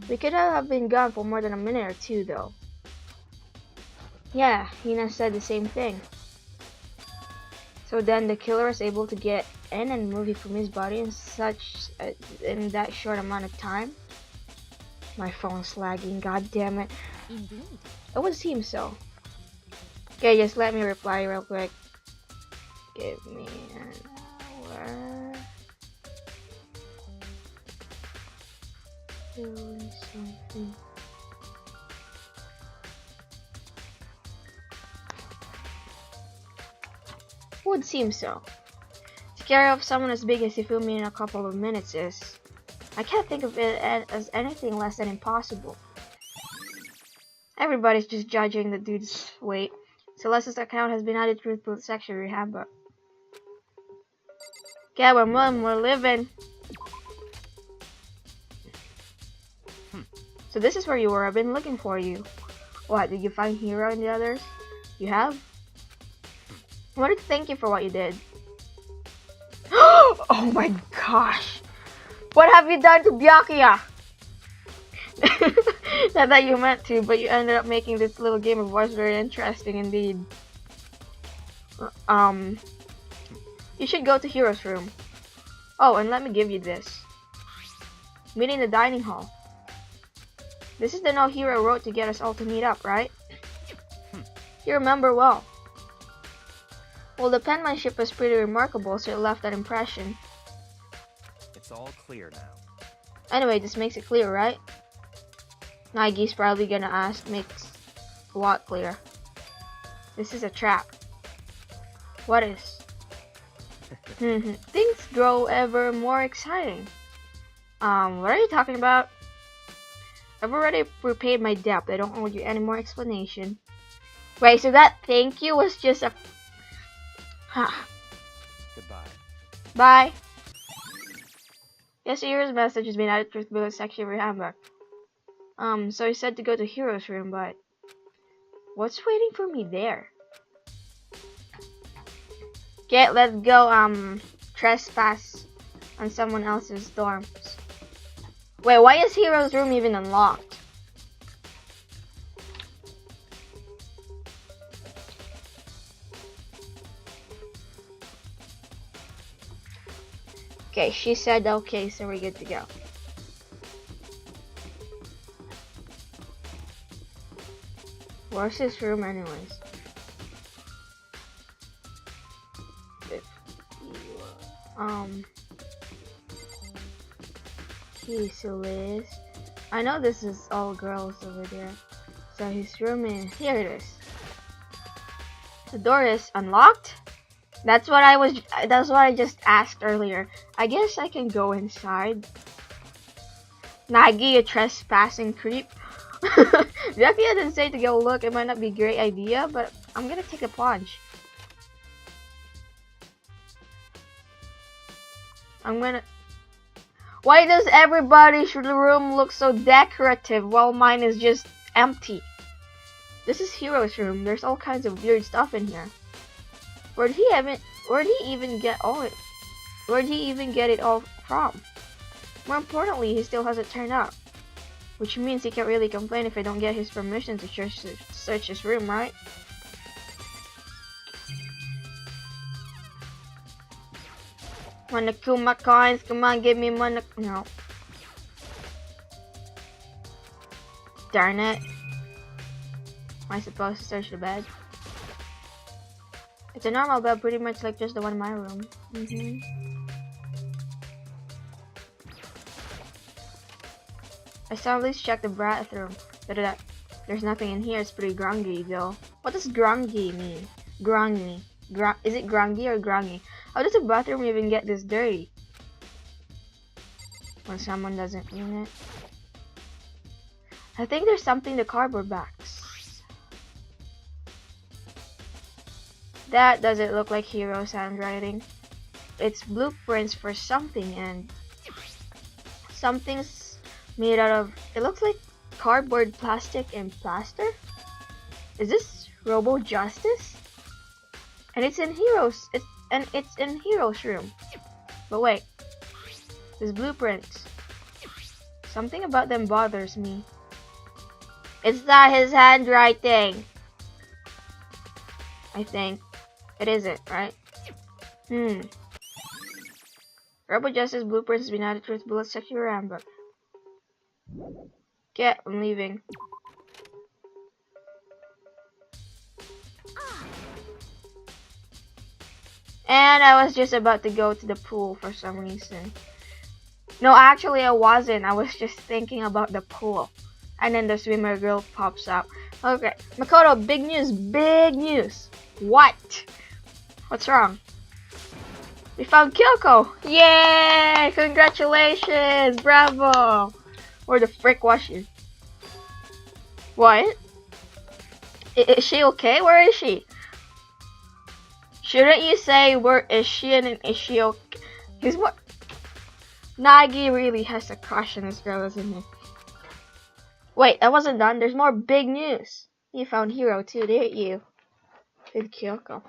Speaker 1: We could have been gone for more than a minute or two, though. Yeah, Hina said the same thing. So then the killer is able to get in and move it from his body in that short amount of time. My phone's lagging, god damn it.
Speaker 3: Indeed.
Speaker 1: It would seem so. Okay, just let me reply real quick. Give me an hour. Doing something. Would seem so. To carry off someone as big as Hifumi in a couple of minutes is... I can't think of it as anything less than impossible. Everybody's just judging the dude's weight. Celeste's account has been added to the section rehab, but... Yeah, we're living. So this is where you were. I've been looking for you. What, did you find Hero and the others? You have? I wanted to thank you for what you did. Oh my gosh! What have you done to Byakuya? Not that you meant to, but you ended up making this little game of Wars very interesting indeed. You should go to Hero's room. Oh, and let me give you this. Meet in the dining hall. This is the note Hero wrote to get us all to meet up, right? You remember well. Well, the penmanship was pretty remarkable, so it left that impression.
Speaker 2: It's all clear now.
Speaker 1: Anyway, this makes it clear, right? Nagi's probably gonna ask, makes what clear? This is a trap. What is? Things grow ever more exciting. What are you talking about? I've already repaid my debt. I don't owe you any more explanation. Wait, so that thank you was just a...
Speaker 2: Goodbye.
Speaker 1: Bye. Yes, Hero's message has been added to the section of your handbook. So he said to go to Hero's room, but... What's waiting for me there? Okay, let's go, trespass on someone else's dorms. Wait, why is Hero's room even unlocked? Okay, she said okay, so we're good to go. Where's his room anyways? So Liz. I know this is all girls over there. So his room is here. It is. The door is unlocked. That's what I just asked earlier. I guess I can go inside. Nagi, a trespassing creep. Jackie didn't say to go look. It might not be a great idea, but I'm gonna take a plunge. Why does everybody's room look so decorative while mine is just empty? This is Hero's room. There's all kinds of weird stuff in here. Where'd he even get it all from? More importantly, he still hasn't turned up. Which means he can't really complain if I don't get his permission to search his room, right? Monokuma coins, come on, give me Mono... No. Darn it. Am I supposed to search the bed? It's a normal bed, pretty much like just the one in my room. I saw at least check the bathroom. There's nothing in here, it's pretty grungy though. What does grungy mean? Grungy. Is it grungy or grungy? How does a bathroom even get this dirty? When someone doesn't clean it. I think there's something in the cardboard box. That doesn't look like Hero's handwriting. It's blueprints for something, and something's made out of, it looks like cardboard, plastic, and plaster. Is this Robo Justice? And it's in Hero's room. But wait, these blueprints, something about them bothers me. It's not his handwriting. I think. It isn't, right? Robo Justice Blueprints has been added to its bullet section handbook. Get, I'm leaving. And I was just about to go to the pool for some reason. No, actually I wasn't. I was just thinking about the pool. And then the swimmer girl pops up. Okay, Makoto, big news, big news. What? What's wrong? We found Kyoko! Yay! Congratulations! Bravo! Where the frick was she? What? Is she okay? Where is she? Shouldn't you say where is she and then is she okay? Because what? Nagi really has a crush on this girl, isn't he? Wait, that wasn't done. There's more big news. You found Hiro too, didn't you? With Kyoko.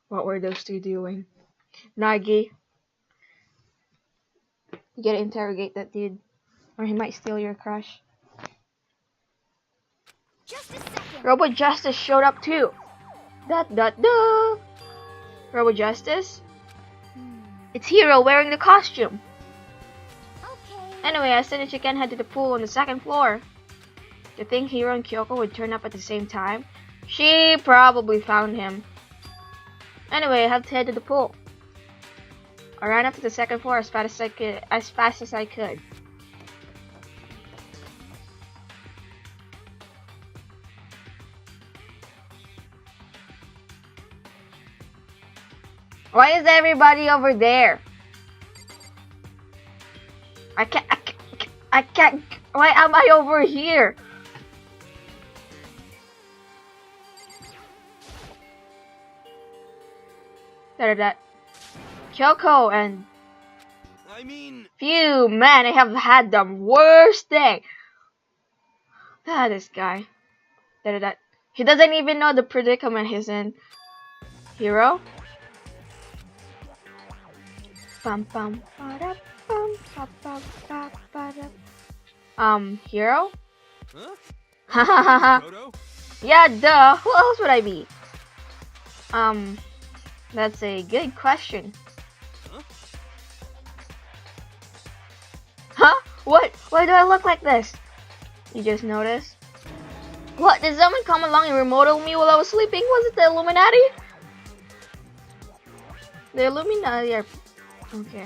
Speaker 1: What were those two doing? Nagi. You gotta interrogate that dude. Or he might steal your crush.
Speaker 3: Just a second.
Speaker 1: Robo Justice showed up too. Robo Justice? It's Hiro wearing the costume.
Speaker 3: Okay.
Speaker 1: Anyway, I said that you can head to the pool on the second floor. Do you think Hiro and Kyoko would turn up at the same time? She probably found him. Anyway, I have to head to the pool. I ran up to the second floor as fast as I could. Why is everybody over there? I can't. Why am I over here? Kyoko and phew, man, I have had the worst day. This guy. He doesn't even know the predicament he's in. Hiro? Hiro?
Speaker 5: Huh?
Speaker 1: Yeah, duh. Who else would I be? That's a good question. Huh? What? Why do I look like this? You just noticed? What? Did someone come along and remodeled me while I was sleeping? Was it the Illuminati? The Illuminati are... Okay.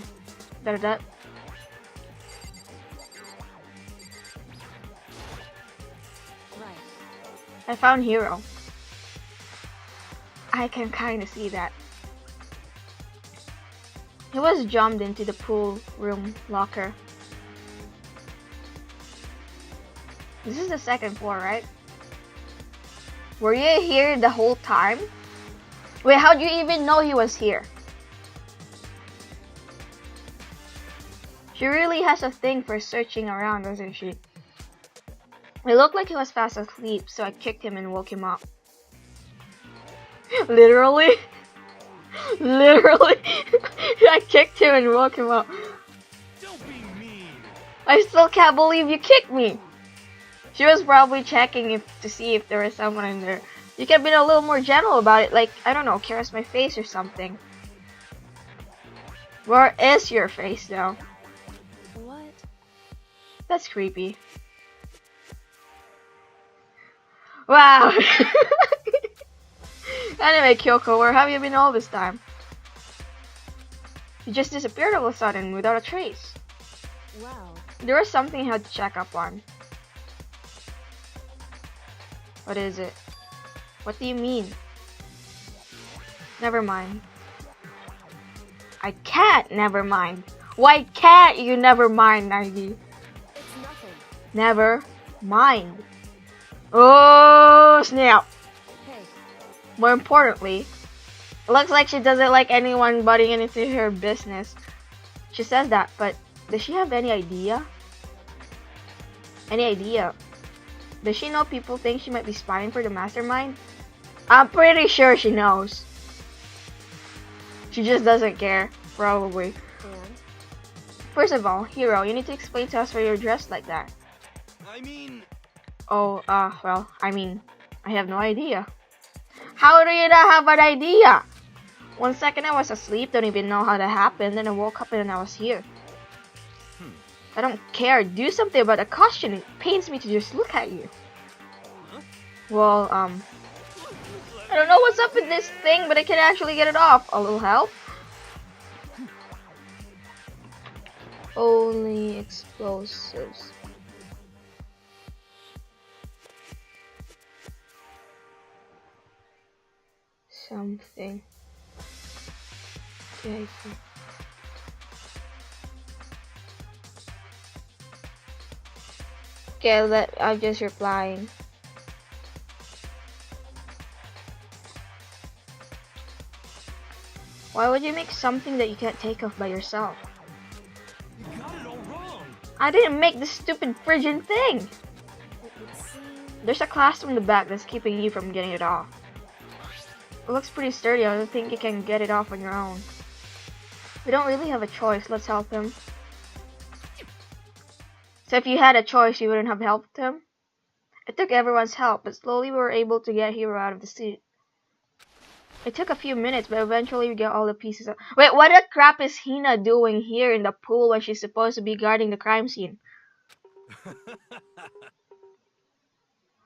Speaker 1: Right. I found Hiro. I can kinda see that. He was jumped into the pool room locker. This is the second floor, right? Were you here the whole time? Wait, how'd you even know he was here? She really has a thing for searching around, doesn't she? It looked like he was fast asleep, so I kicked him and woke him up. Literally? Literally? I kicked him and woke him up.
Speaker 5: Don't be mean.
Speaker 1: I still can't believe you kicked me. She was probably checking to see if there was someone in there. You could have been a little more gentle about it, like, I don't know, caress my face or something. Where is your face, though?
Speaker 4: What?
Speaker 1: That's creepy. Wow. Anyway, Kyoko, where have you been all this time? You just disappeared all of a sudden without a trace.
Speaker 4: Well,
Speaker 1: There was something I had to check up on. What is it? What do you mean? Never mind. I can't never mind. Why can't you never mind, Nagi?
Speaker 4: it's nothing.
Speaker 1: Never mind. Oh, snap.
Speaker 4: Hey,
Speaker 1: More importantly, it looks like she doesn't like anyone butting into her business. She says that, but does she have any idea? Any idea? Does she know people think she might be spying for the mastermind? I'm pretty sure she knows. She just doesn't care, probably.
Speaker 4: and
Speaker 1: First of all, Hiro, you need to explain to us why you're dressed like that.
Speaker 5: I mean,
Speaker 1: Oh, well, I mean, I have no idea. How do you not have an idea? 1 second I was asleep, don't even know how that happened, then I woke up and I was here. I don't care, do something about the costume, it pains me to just look at you. Well, I don't know what's up with this thing, but I can actually get it off. A little help? Only explosives. Something. Okay. Okay, I'm just replying. Why would you make something that you can't take off by yourself?
Speaker 2: You got it all wrong.
Speaker 1: I didn't make this stupid friggin' thing! There's a clasp in the back that's keeping you from getting it off. It looks pretty sturdy, I don't think you can get it off on your own. We don't really have a choice, let's help him. So if you had a choice, you wouldn't have helped him? It took everyone's help, but slowly we were able to get Hero out of the suit. It took a few minutes, but eventually we got all the pieces out. Wait, what the crap is Hina doing here in the pool when she's supposed to be guarding the crime scene?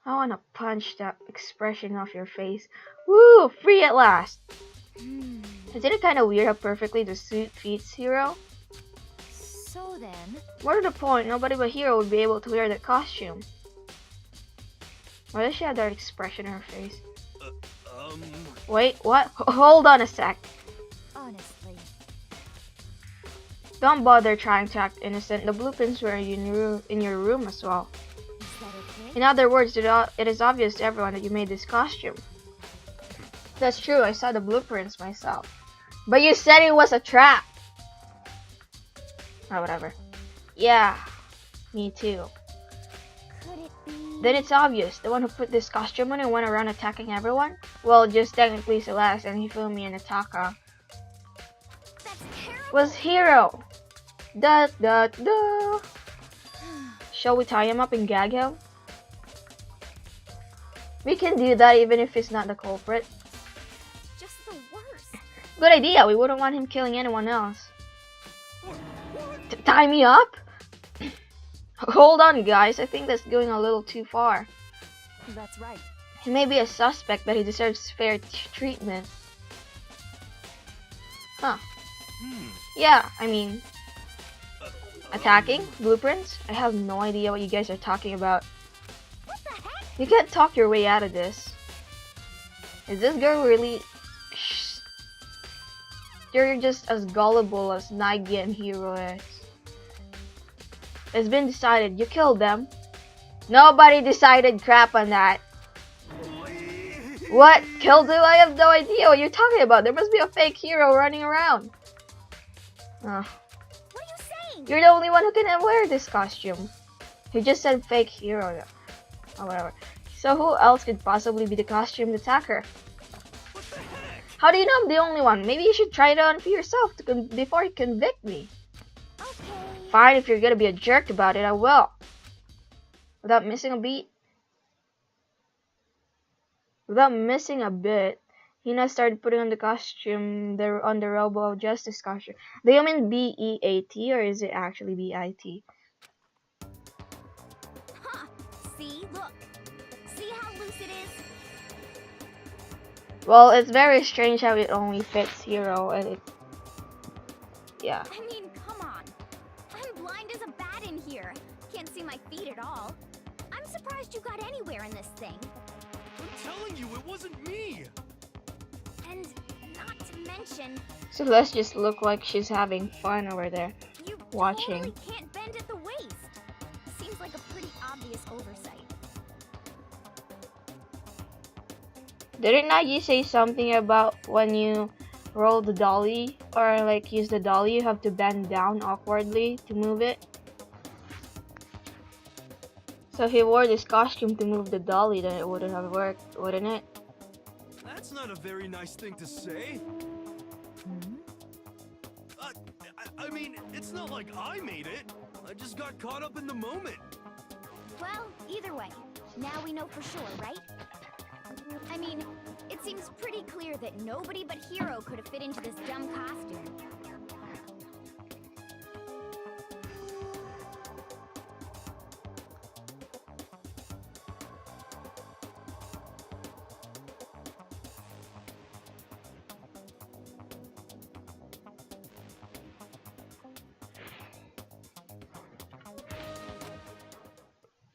Speaker 1: I wanna punch that expression off your face. Woo! Free at last! Isn't it kinda weird how perfectly the suit fits Hero?
Speaker 3: So then...
Speaker 1: More to the point, nobody but Hero would be able to wear that costume. Why does she have that expression on her face? Wait, what? Hold on a sec.
Speaker 3: Honestly...
Speaker 1: Don't bother trying to act innocent. The blueprints were in your room as well.
Speaker 3: Is that okay?
Speaker 1: In other words, it is obvious to everyone that you made this costume. That's true, I saw the blueprints myself. But you said it was a trap! Oh, whatever. Yeah, me too.
Speaker 3: Could it be...
Speaker 1: Then it's obvious, the one who put this costume on and went around attacking everyone? Well, just technically Celeste and Hifumi and Ataka.
Speaker 3: That's terrible!
Speaker 1: Was Hero! Da da da! Shall we tie him up and gag him? We can do that even if he's not the culprit.
Speaker 3: Just the worst.
Speaker 1: Good idea, we wouldn't want him killing anyone else. Tie me up? Hold on guys, I think that's going a little too far.
Speaker 4: That's right.
Speaker 1: He may be a suspect, but he deserves fair treatment. Huh. Yeah, I mean... Attacking? Blueprints? I have no idea what you guys are talking about.
Speaker 3: What the heck?
Speaker 1: You can't talk your way out of this. Is this girl really... Shh. You're just as gullible as Nagi and Hero is. It's been decided. You killed them. Nobody decided crap on that. What? Killed him? I have no idea what you're talking about. There must be a fake hero running around.
Speaker 3: What are you saying?
Speaker 1: You're the only one who can wear this costume. He just said fake hero. Or whatever. So who else could possibly be the costumed attacker? How do you know I'm the only one? Maybe you should try it on for yourself before you convict me.
Speaker 3: Okay.
Speaker 1: Fine, if you're gonna be a jerk about it, I will. Without missing a beat. Without missing a bit, Hina started putting on the costume, on the Robo of Justice costume. Do you mean B-E-A-T or is it actually B-I-T?
Speaker 3: Huh. See? Look. See how loose it is?
Speaker 1: Well, it's very strange how it only fits Hero and it... Yeah.
Speaker 3: I mean, come on. I'm blind as a bat in here. Can't see my feet at all. I'm surprised you got anywhere in this thing.
Speaker 2: I'm telling you, it wasn't me.
Speaker 3: And not to mention,
Speaker 1: So let's just look like she's having fun over there.
Speaker 3: you
Speaker 1: Watching.
Speaker 3: totally can't bend at the waist. Seems like a pretty obvious oversight.
Speaker 1: Didn't Nagi say something about when you roll the dolly or like use the dolly, you have to bend down awkwardly to move it? So if he wore this costume to move the dolly, then it wouldn't have worked, wouldn't it?
Speaker 5: That's not a very nice thing to say. I mean, it's not like I made it. I just got caught up in the moment.
Speaker 3: Well, either way, now we know for sure, right?
Speaker 6: I mean, it seems pretty clear that nobody but Hero could have fit into this dumb costume.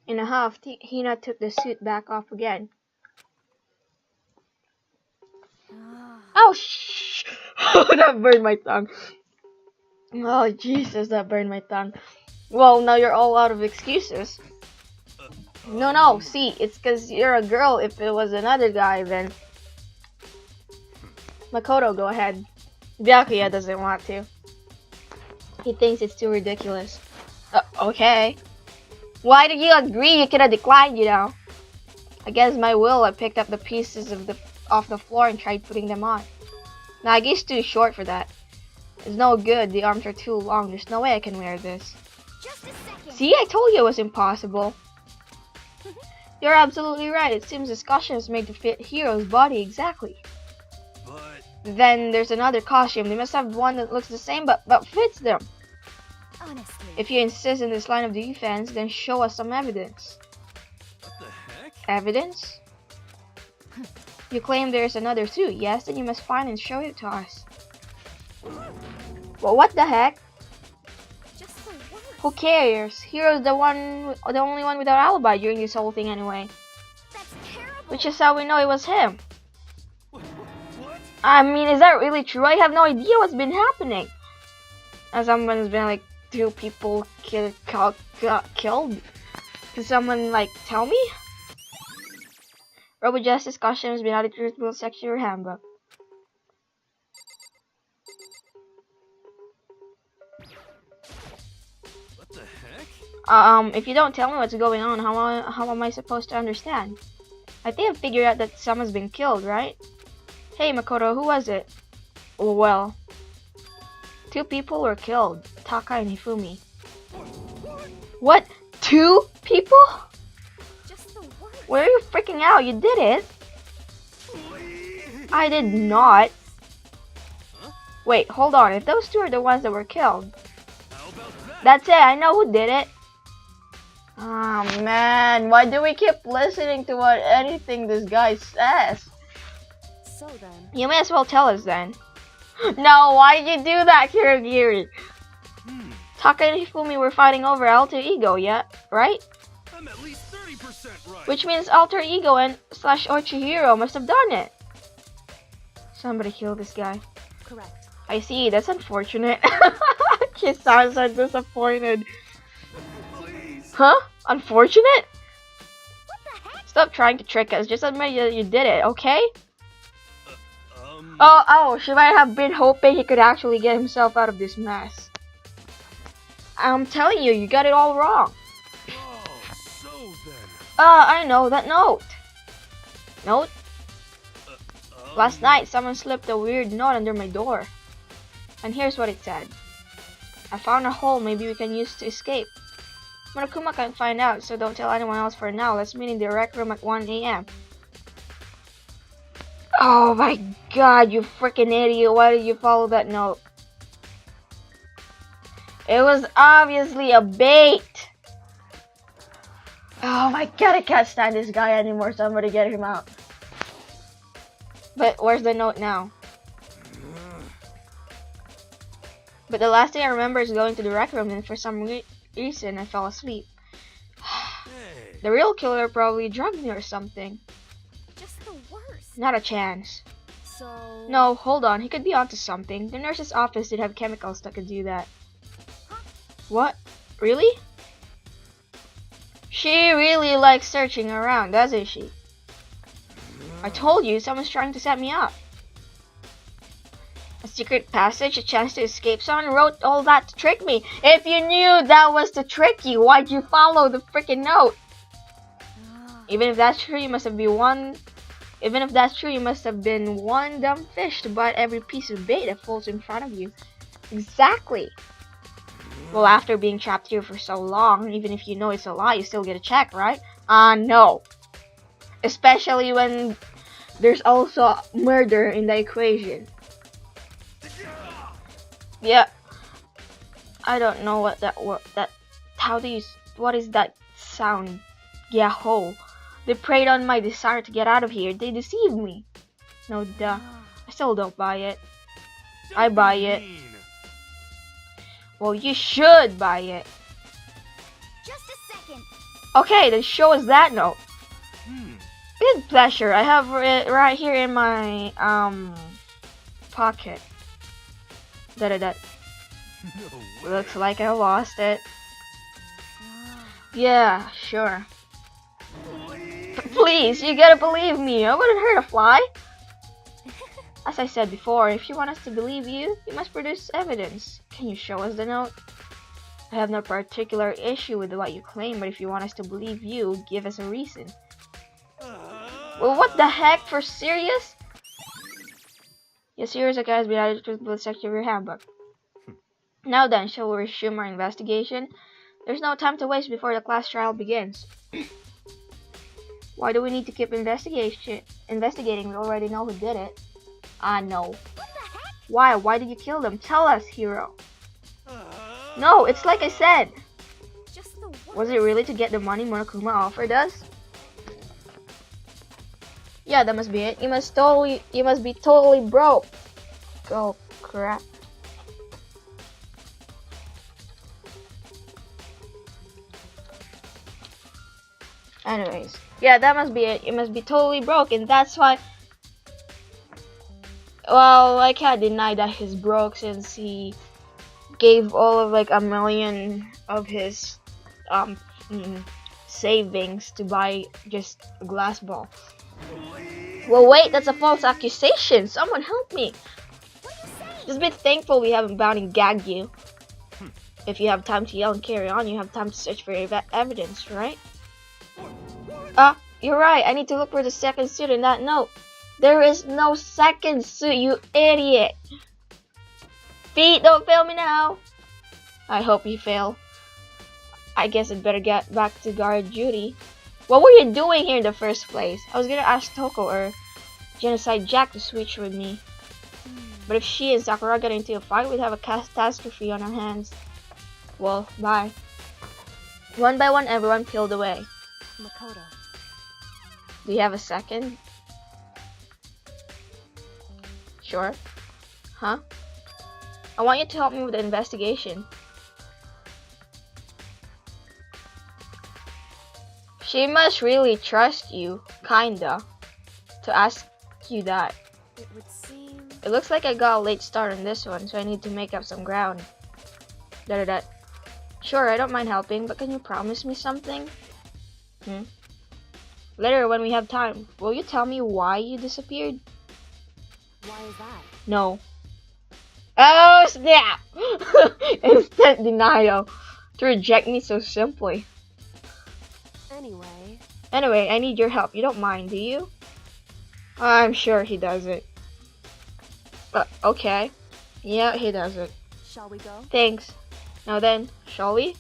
Speaker 1: In a huff, Hina took the suit back off again. Oh, shh! That burned my tongue. Oh, Jesus, that burned my tongue. Well, now you're all out of excuses. No, see, it's because you're a girl. If it was another guy, then... Makoto, go ahead. Byakuya doesn't want to. He thinks it's too ridiculous. Okay. Why did you agree? You could have declined, you know. Against my will, I picked up the pieces off the floor and tried putting them on. Now, I guess too short for that. It's no good. The arms are too long. There's no way I can wear this.
Speaker 6: Just a second.
Speaker 1: See, I told you it was impossible. You're absolutely right. It seems this costume is made to fit Hero's body exactly.
Speaker 5: But
Speaker 1: Then there's another costume. They must have one that looks the same but fits them.
Speaker 6: Honestly.
Speaker 1: If you insist on this line of defense, then show us some evidence.
Speaker 5: what the heck?
Speaker 1: Evidence? You claim there's another suit, yes? Then you must find and show it to us. Well, what the heck?
Speaker 6: Just the worst.
Speaker 1: Who cares? Hero's the only one without alibi during this whole thing anyway.
Speaker 6: That's terrible.
Speaker 1: Which is how we know it was him.
Speaker 5: What?
Speaker 1: I mean, is that really true? I have no idea what's been happening. And someone's been like 2 people got killed. Can someone like tell me? Robo Justice costume has been added to the sexual handbook.
Speaker 5: What the heck?
Speaker 1: If you don't tell me what's going on, how am I supposed to understand? I think I've figured out that someone's been killed, right? Hey Makoto, who was it? Well, 2 people were killed, Taka and Hifumi. What? 2 people?
Speaker 6: Just the worst.
Speaker 1: Why are you freaking out? You did it.
Speaker 5: Please.
Speaker 1: I did not. Wait, hold on. If those 2 are the ones that were killed,
Speaker 5: How about that?
Speaker 1: that's it. I know who did it. Oh man, why do we keep listening to anything this guy says?
Speaker 4: So then,
Speaker 1: You may as well tell us then. No, why did you do that, Kirigiri? Taka and Hifumi were fighting over alter ego, yeah? Right?
Speaker 5: I'm at least 30% right.
Speaker 1: Which means alter ego and / Ochihiro must have done it. Somebody killed this guy.
Speaker 4: correct.
Speaker 1: I see, that's unfortunate. He sounds so disappointed.
Speaker 5: Please.
Speaker 1: Huh? Unfortunate?
Speaker 6: What the heck?
Speaker 1: Stop trying to trick us. Just admit that you did it, okay?
Speaker 5: Um.
Speaker 1: Oh, she might have been hoping he could actually get himself out of this mess. I'm telling you, you got it all wrong.
Speaker 5: Oh, so then.
Speaker 1: I know that note. Note?
Speaker 5: Um,
Speaker 1: Last night, someone slipped a weird note under my door. And here's what it said. I found a hole maybe we can use to escape. Monokuma can't find out, so don't tell anyone else for now. Let's meet in the rec room at 1 a.m. Oh my god, you freaking idiot. Why did you follow that note? It was obviously a bait. Oh my god, I can't stand this guy anymore. Somebody get him out. But where's the note now? But the last thing I remember is going to the rec room, and for some reason I fell asleep.
Speaker 5: Hey.
Speaker 1: The real killer probably drugged me or something.
Speaker 6: Just the worst.
Speaker 1: Not a chance.
Speaker 4: So...
Speaker 1: No, hold on. He could be onto something. The nurse's office did have chemicals that could do that. What? Really? She really likes searching around, doesn't she? I told you, someone's trying to set me up. A secret passage, a chance to escape. Someone wrote all that to trick me. If you knew that was to trick you, why'd you follow the freaking note? Even if that's true, you must have been one. Even if that's true, you must have been one dumb fish to bite every piece of bait that falls in front of you. Exactly. Well, after being trapped here for so long, even if you know it's a lie, you still get a check, right? No. Especially when There's also murder in the equation. Yeah. I don't know what that word what is that sound? Yahoo. They preyed on my desire to get out of here. They deceived me. No duh. I still don't buy it. I buy it. Well, you should buy it.
Speaker 6: Just a second.
Speaker 1: Okay, then show us that note. With pleasure. I have it right here in my pocket. Da-da-da.
Speaker 5: No way.
Speaker 1: Looks like I lost it. Yeah, sure. Please, you gotta believe me. I wouldn't hurt a fly. As I said before, if you want us to believe you, you must produce evidence. Can you show us the note? I have no particular issue with what you claim, but if you want us to believe you, give us a reason. Well, what the heck? For serious? Yes, serious okay has been added to the section of your handbook. Now then, shall we resume our investigation? There's no time to waste before the class trial begins. Why do we need to keep investigating? We already know who did it. No.
Speaker 6: What the heck?
Speaker 1: Why? Why did you kill them? Tell us, hero. No, it's like I said.
Speaker 6: Just the worst.
Speaker 1: Was it really to get the money Monokuma offered us? Yeah, that must be it. You must be totally broke. Oh crap. Anyways, yeah, that must be it. You must be totally broke, and that's why. Well, I can't deny that he's broke since he gave all of like 1 million of his savings to buy just a glass ball. Well, wait, that's a false accusation. Someone help me.
Speaker 6: What are you saying?
Speaker 1: Just be thankful we haven't bound and gagged you. If you have time to yell and carry on, you have time to search for evidence, right? You're right. I need to look for the second suit in that note. There is no second suit, you idiot. Pete, don't fail me now. I hope you fail. I guess I'd better get back to guard duty. What were you doing here in the first place? I was gonna ask Toko or Genocide Jack to switch with me. But if she and Sakura get into a fight, we'd have a catastrophe on our hands. Well, bye. One by one, everyone peeled away.
Speaker 4: Makoto.
Speaker 1: Do you have a second? Sure. Huh? I want you to help me with the investigation. She must really trust you, kinda, to ask you that.
Speaker 4: It would seem.
Speaker 1: It looks like I got a late start on this one, so I need to make up some ground. Da-da-da. Sure, I don't mind helping, but can you promise me something? Later when we have time. Will you tell me why you disappeared?
Speaker 4: Why is that?
Speaker 1: No. Oh snap! Instant denial. To reject me so simply. Anyway, I need your help. You don't mind, do you? I'm sure he doesn't. Okay. Yeah, he doesn't.
Speaker 4: Shall we go?
Speaker 1: Thanks. Now then, shall we?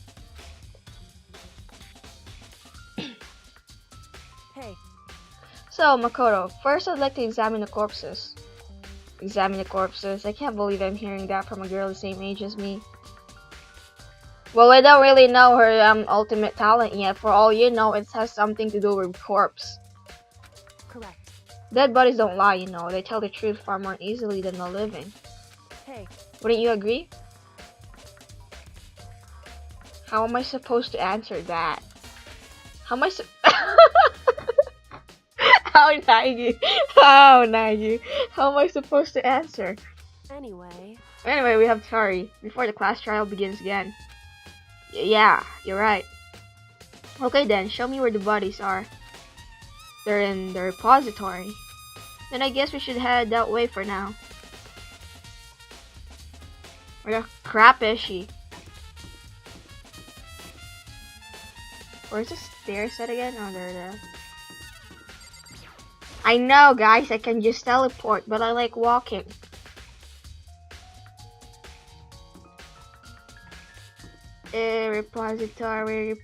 Speaker 4: Hey.
Speaker 1: So, Makoto, first I'd like to examine the corpses. Examine the corpses? I can't believe I'm hearing that from a girl the same age as me. Well, I don't really know her ultimate talent yet. For all you know, it has something to do with corpse.
Speaker 4: Correct.
Speaker 1: Dead bodies don't lie, you know. They tell the truth far more easily than the living.
Speaker 4: Hey.
Speaker 1: Wouldn't you agree? How am I supposed to answer that? How am I How Nagi? How Nagi? How am I supposed to answer?
Speaker 4: Anyway,
Speaker 1: we have to hurry before the class trial begins again. Yeah, you're right. Okay then, show me where the bodies are. They're in the repository. Then I guess we should head that way for now. Where the crap is she? Where's the stairs at again? Oh, there. I know, guys, I can just teleport, but I like walking. Repository.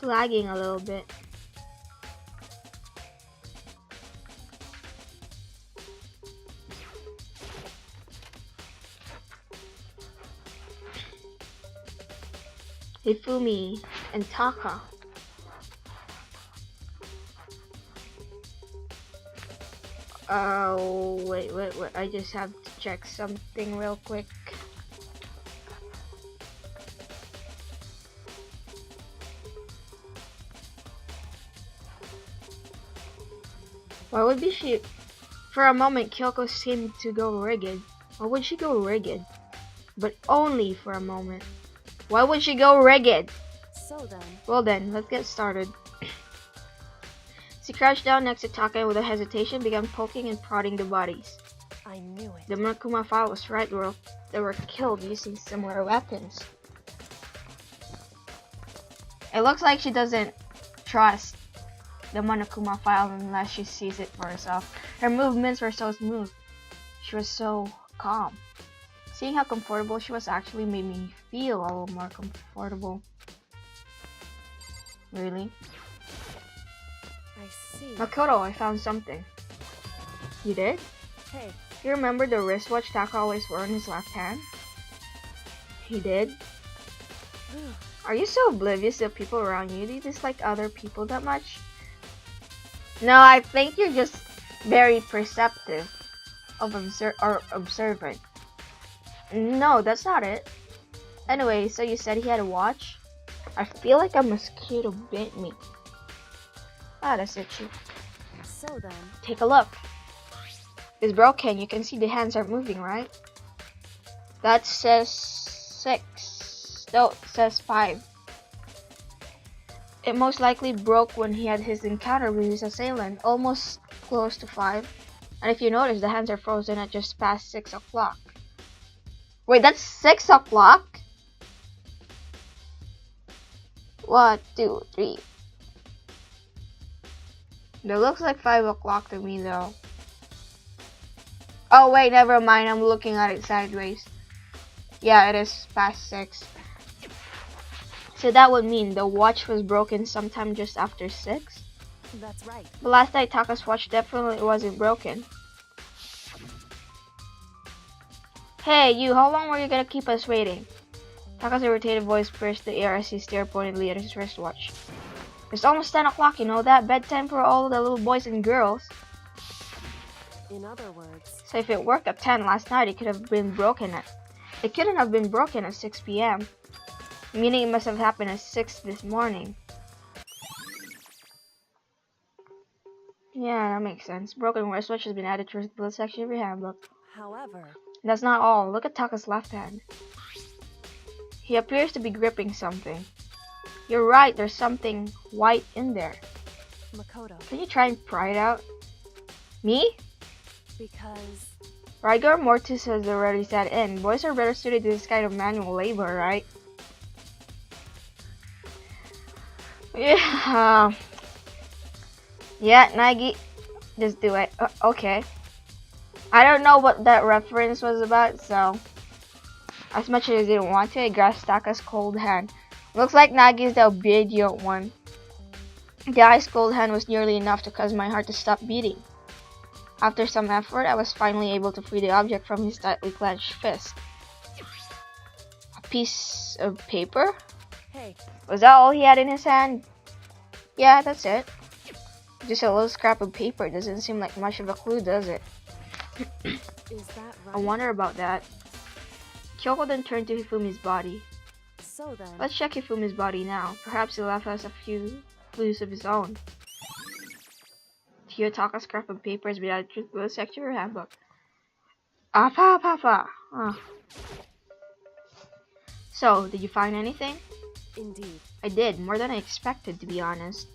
Speaker 1: It's lagging a little bit. Hifumi and Taka. Oh, wait. I just have to check something real quick. Why would be she? For a moment, Kyoko seemed to go rigid. Why would she go rigid? But only for a moment. Why would she go rigid?
Speaker 4: So then,
Speaker 1: Well then, let's get started. She crouched down next to Taka and with a hesitation began poking and prodding the bodies.
Speaker 4: I knew it.
Speaker 1: The Monokuma file was right, they were killed using similar weapons. It looks like she doesn't trust the Monokuma file unless she sees it for herself. Her movements were so smooth. She was so calm. Seeing how comfortable she was actually made me feel a little more comfortable. Really?
Speaker 4: I see.
Speaker 1: Makoto, I found something. You did?
Speaker 4: Hey,
Speaker 1: You remember the wristwatch Taka always wore in his left hand? He did? Are you so oblivious to people around you? Do you dislike other people that much? No, I think you're just very perceptive of observant. No, that's not it. Anyway, so you said he had a watch? I feel like a mosquito bit me. Ah, that's itchy.
Speaker 4: so then,
Speaker 1: Take a look. It's broken. You can see the hands are moving, right? That says 6. No, it says 5. It most likely broke when he had his encounter with his assailant, almost close to 5. And if you notice, the hands are frozen at just past 6 o'clock. Wait, that's 6 o'clock? 1, 2, 3. That looks like 5 o'clock to me though. Oh wait, never mind, I'm looking at it sideways. Yeah, it is past 6. So that would mean the watch was broken sometime just after 6?
Speaker 4: that's right.
Speaker 1: But last night Taka's watch definitely wasn't broken. Hey you, how long were you gonna keep us waiting? Taka's irritated voice pierced the air as he stared pointedly at his wristwatch. It's almost 10 o'clock, you know that? Bedtime for all the little boys and girls.
Speaker 4: In other words,
Speaker 1: So if it worked at 10 last night, it couldn't have been broken at 6 p.m. Meaning it must have happened at 6 this morning. Yeah, that makes sense. Broken wristwatch has been added to the section of your handbook.
Speaker 4: however,
Speaker 1: That's not all. Look at Taka's left hand. He appears to be gripping something. You're right, there's something white in there.
Speaker 4: Makoto,
Speaker 1: Can you try and pry it out? Me?
Speaker 4: because
Speaker 1: Rigor mortis has already set in. Boys are better suited to this kind of manual labor, right? Yeah. Yeah, Nagi. Just do it. Okay. I don't know what that reference was about, so as much as I didn't want to, I grasped Taka's cold hand. Looks like Nagi's the obedient one. The ice cold hand was nearly enough to cause my heart to stop beating. After some effort, I was finally able to free the object from his tightly clenched fist. A piece of paper?
Speaker 4: hey,
Speaker 1: Was that all he had in his hand? Yeah, that's it. Just a little scrap of paper. Doesn't seem like much of a clue, does it?
Speaker 4: is that right?
Speaker 1: I wonder about that. Kyoko then turned to Hifumi's body.
Speaker 4: So then,
Speaker 1: Let's check Hifumi's body now. Perhaps he left us a few clues of his own. Here, Taka's scrap of paper has been added to the section of your handbook. Papa. So, did you find anything?
Speaker 4: indeed,
Speaker 1: I did, more than I expected, to be honest.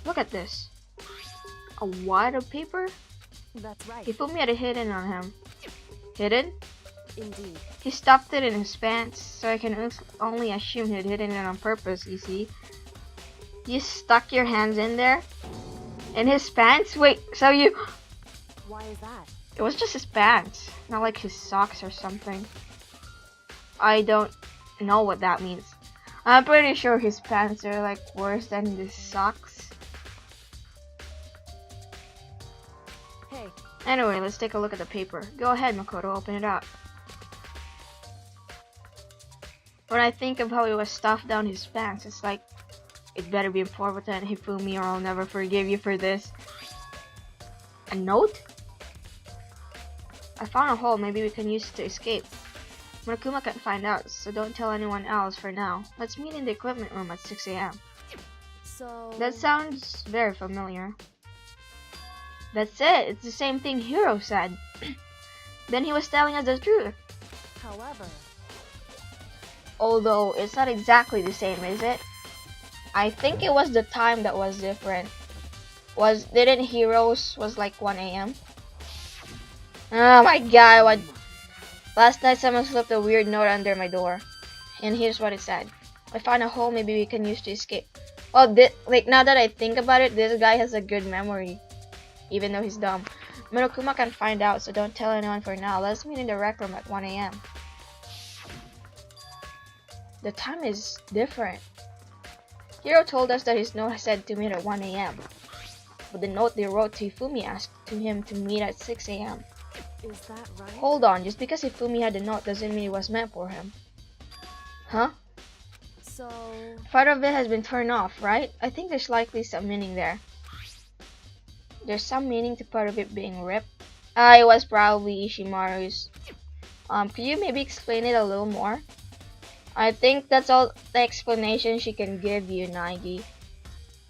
Speaker 1: Look at this. A wad of paper?
Speaker 4: that's right.
Speaker 1: Hifumi had it hidden on him. Hidden?
Speaker 4: Indeed,
Speaker 1: He stuffed it in his pants, so I can only assume he'd hidden it on purpose, you see. You stuck your hands in there? In his pants? Wait, so you...
Speaker 4: why is that?
Speaker 1: It was just his pants, not like his socks or something. I don't know what that means. I'm pretty sure his pants are like worse than his socks.
Speaker 4: Hey,
Speaker 1: Anyway, let's take a look at the paper. Go ahead, Makoto, open it up. When I think of how it was stuffed down his pants, it's like, it better be important, Hifumi, or I'll never forgive you for this. A note? I found a hole, maybe we can use it to escape. Murakuma can't find out, so don't tell anyone else for now. Let's meet in the equipment room at 6 a.m.
Speaker 4: so...
Speaker 1: That sounds very familiar. That's it, it's the same thing Hiro said. Then he was telling us the truth.
Speaker 4: However...
Speaker 1: Although, it's not exactly the same, is it? I think it was the time that was different. Didn't Hiro's was like 1 a.m.? Oh my god, what? Last night someone slipped a weird note under my door. And here's what it said. I found a hole maybe we can use to escape. Well, like now that I think about it, this guy has a good memory. Even though he's dumb. Murakuma can find out, so don't tell anyone for now. Let's meet in the rec room at 1 a.m. The time is different. Hiro told us that his note said to meet at 1 a.m. But the note they wrote to Hifumi asked to him to meet at 6 a.m.
Speaker 4: Is that right?
Speaker 1: Hold on, just because Hifumi had the note doesn't mean it was meant for him. Huh?
Speaker 4: So...
Speaker 1: Part of it has been turned off, right? I think there's likely some meaning there. There's some meaning to part of it being ripped. It was probably Ishimaru's. Could you maybe explain it a little more? I think that's all the explanation she can give you, Naegi.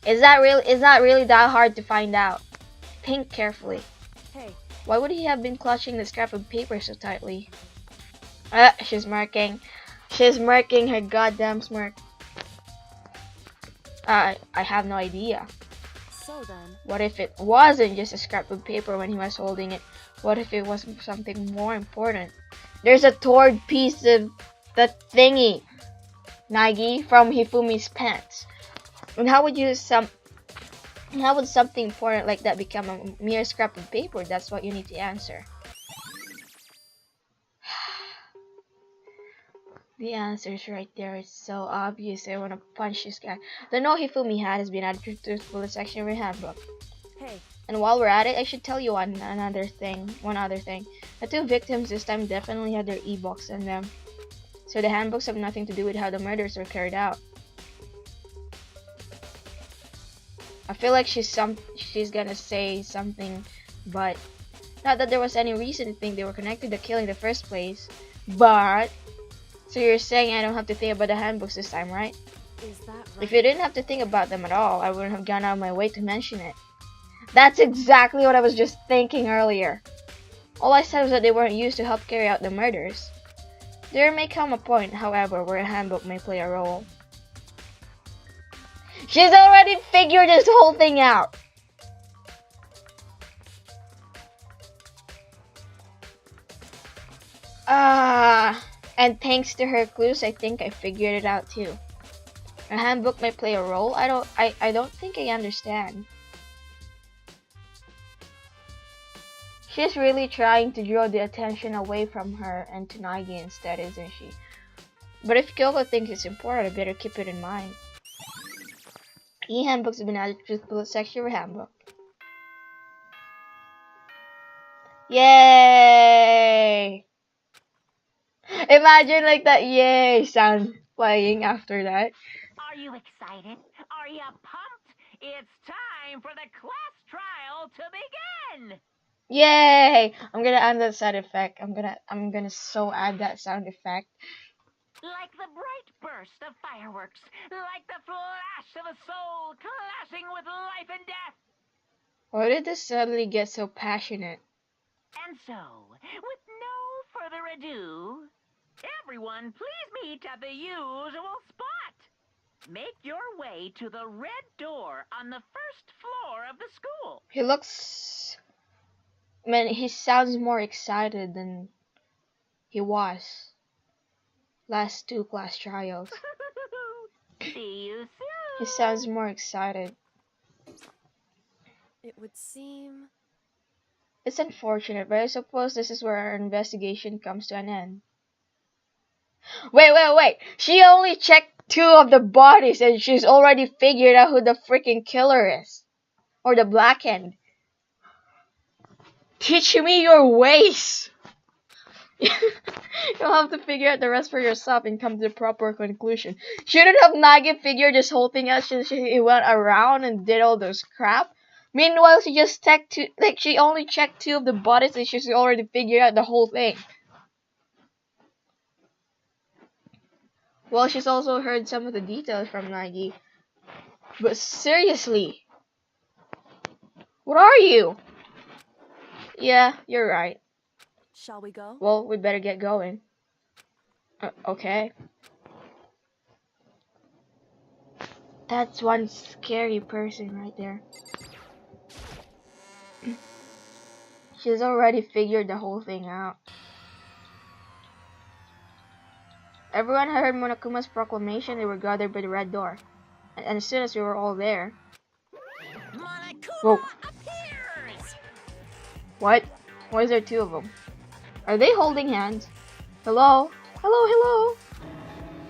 Speaker 1: Is that really that hard to find out? Think carefully.
Speaker 4: Hey,
Speaker 1: Why would he have been clutching the scrap of paper so tightly? She's smirking. She's smirking her goddamn smirk. I have no idea.
Speaker 4: so then...
Speaker 1: What if it wasn't just a scrap of paper when he was holding it? What if it was something more important? There's a torn piece of the thingy, Naegi, from Hifumi's pants. And how would something important like that become a mere scrap of paper? That's what you need to answer. The answer's right there. It's so obvious. I want to punch this guy. The note Hifumi had has been added to the section of your handbook.
Speaker 4: Hey,
Speaker 1: And while we're at it, I should tell you one other thing. The two victims this time definitely had their e-books in them. So the handbooks have nothing to do with how the murders were carried out. I feel like she's gonna say something, but not that there was any reason to think they were connected to killing in the first place. But so you're saying I don't have to think about the handbooks this time, right?
Speaker 4: is that right?
Speaker 1: If you didn't have to think about them at all, I wouldn't have gone out of my way to mention it. That's exactly what I was just thinking earlier. All I said was that they weren't used to help carry out the murders. There may come a point, however, where a handbook may play a role. She's already figured this whole thing out! And thanks to her clues, I think I figured it out too. A handbook may play a role? I don't think I understand. She's really trying to draw the attention away from her and to Naegi instead, isn't she? But if Kyoko thinks it's important, I better keep it in mind. E-handbooks have been added to the section of your handbook. Yay! Imagine like that yay sound playing after that.
Speaker 3: Are you excited? Are you pumped? It's time for the class trial to begin!
Speaker 1: Yay! I'm gonna add that sound effect. I'm gonna so add that sound effect.
Speaker 3: Like the bright burst of fireworks, like the flash of a soul clashing with life and death.
Speaker 1: Why did this suddenly get so passionate?
Speaker 3: And so, with no further ado, everyone please meet at the usual spot. Make your way to the red door on the first floor of the school.
Speaker 1: He looks... Man, he sounds more excited than he was last two class trials.
Speaker 3: See you soon.
Speaker 1: He sounds more excited.
Speaker 4: It would seem...
Speaker 1: It's unfortunate, but I suppose this is where our investigation comes to an end. Wait! She only checked two of the bodies and she's already figured out who the freaking killer is. Or the blackened. Teach me your ways! You'll have to figure out the rest for yourself and come to the proper conclusion. Shouldn't have Nagi figured this whole thing out since she went around and did all those crap? Meanwhile, she just checked two, like she only checked two of the bodies and she's already figured out the whole thing. Well, she's also heard some of the details from Nagi. But seriously, what are you? Yeah, you're right.
Speaker 4: Shall we go?
Speaker 1: Well, we better get going. Okay. That's one scary person right there. She's already figured the whole thing out. Everyone heard Monokuma's proclamation. They were gathered by the red door. And as soon as we were all there... Whoa.
Speaker 3: Appears!
Speaker 1: What? Why is there two of them? Are they holding hands? Hello? Hello, hello?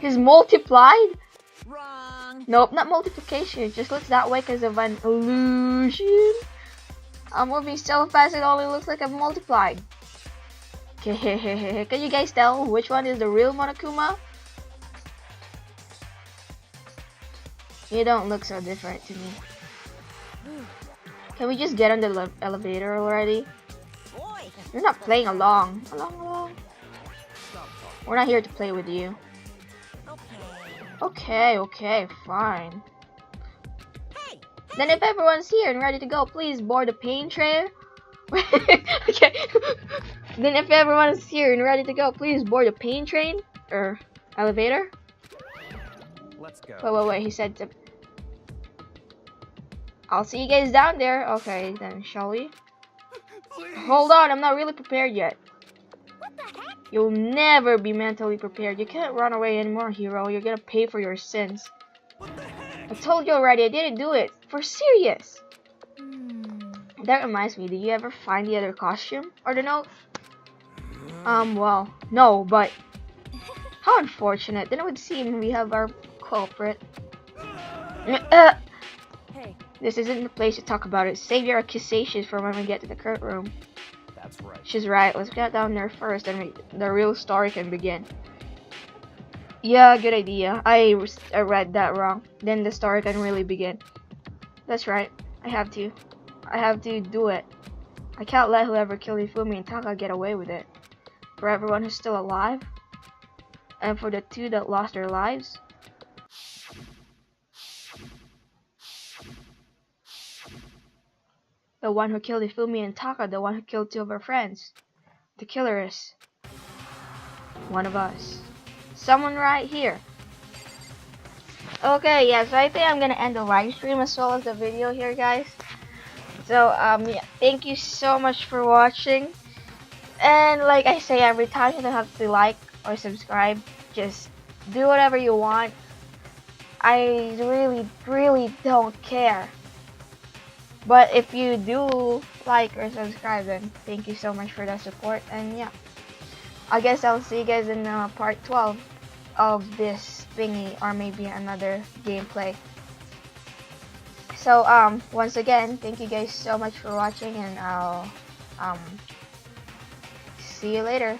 Speaker 1: He's multiplied?
Speaker 3: Wrong.
Speaker 1: Nope, not multiplication. It just looks that way because of an illusion. I'm moving so fast it only looks like I'm multiplied. Can you guys tell which one is the real Monokuma? You don't look so different to me. Can we just get on the elevator already?
Speaker 3: Boy.
Speaker 1: You're not playing along. Along. We're not here to play with you. Okay, fine.
Speaker 3: Hey.
Speaker 1: Then if everyone's here and ready to go, please board the pain train. Okay. Then if everyone's here and ready to go, please board the pain train or elevator.
Speaker 2: Let's go.
Speaker 1: Wait. He said to... I'll see you guys down there. Okay, then shall we?
Speaker 5: Please.
Speaker 1: Hold on, I'm not really prepared yet.
Speaker 6: What the heck?
Speaker 1: You'll never be mentally prepared. You can't run away anymore, hero. You're gonna pay for your sins.
Speaker 5: What the heck?
Speaker 1: I told you already, I didn't do it. For serious. That reminds me, did you ever find the other costume? Or the note? Well, no, but... How unfortunate. Then it would seem we have our culprit.
Speaker 4: Hey,
Speaker 1: This isn't the place to talk about it. Save your accusations for when we get to the court room.
Speaker 2: That's right.
Speaker 1: She's right. Let's get down there first and the real story can begin. Yeah, good idea. I read that wrong. Then the story can really begin. That's right. I have to do it. I can't let whoever killed Ifumi and Taka get away with it. For everyone who's still alive. And for the two that lost their lives. The one who killed Ifumi and Taka, the one who killed two of our friends. The killer is one of us. Someone right here. Okay, yeah, so I think I'm gonna end the live stream as well as the video here, guys. So, yeah, thank you so much for watching. And like I say every time, you don't have to like or subscribe. Just do whatever you want. I really don't care. But if you do like or subscribe, then thank you so much for the support. And yeah, I guess I'll see you guys in part 12 of this thingy, or maybe another gameplay. So once again, thank you guys so much for watching, and I'll see you later.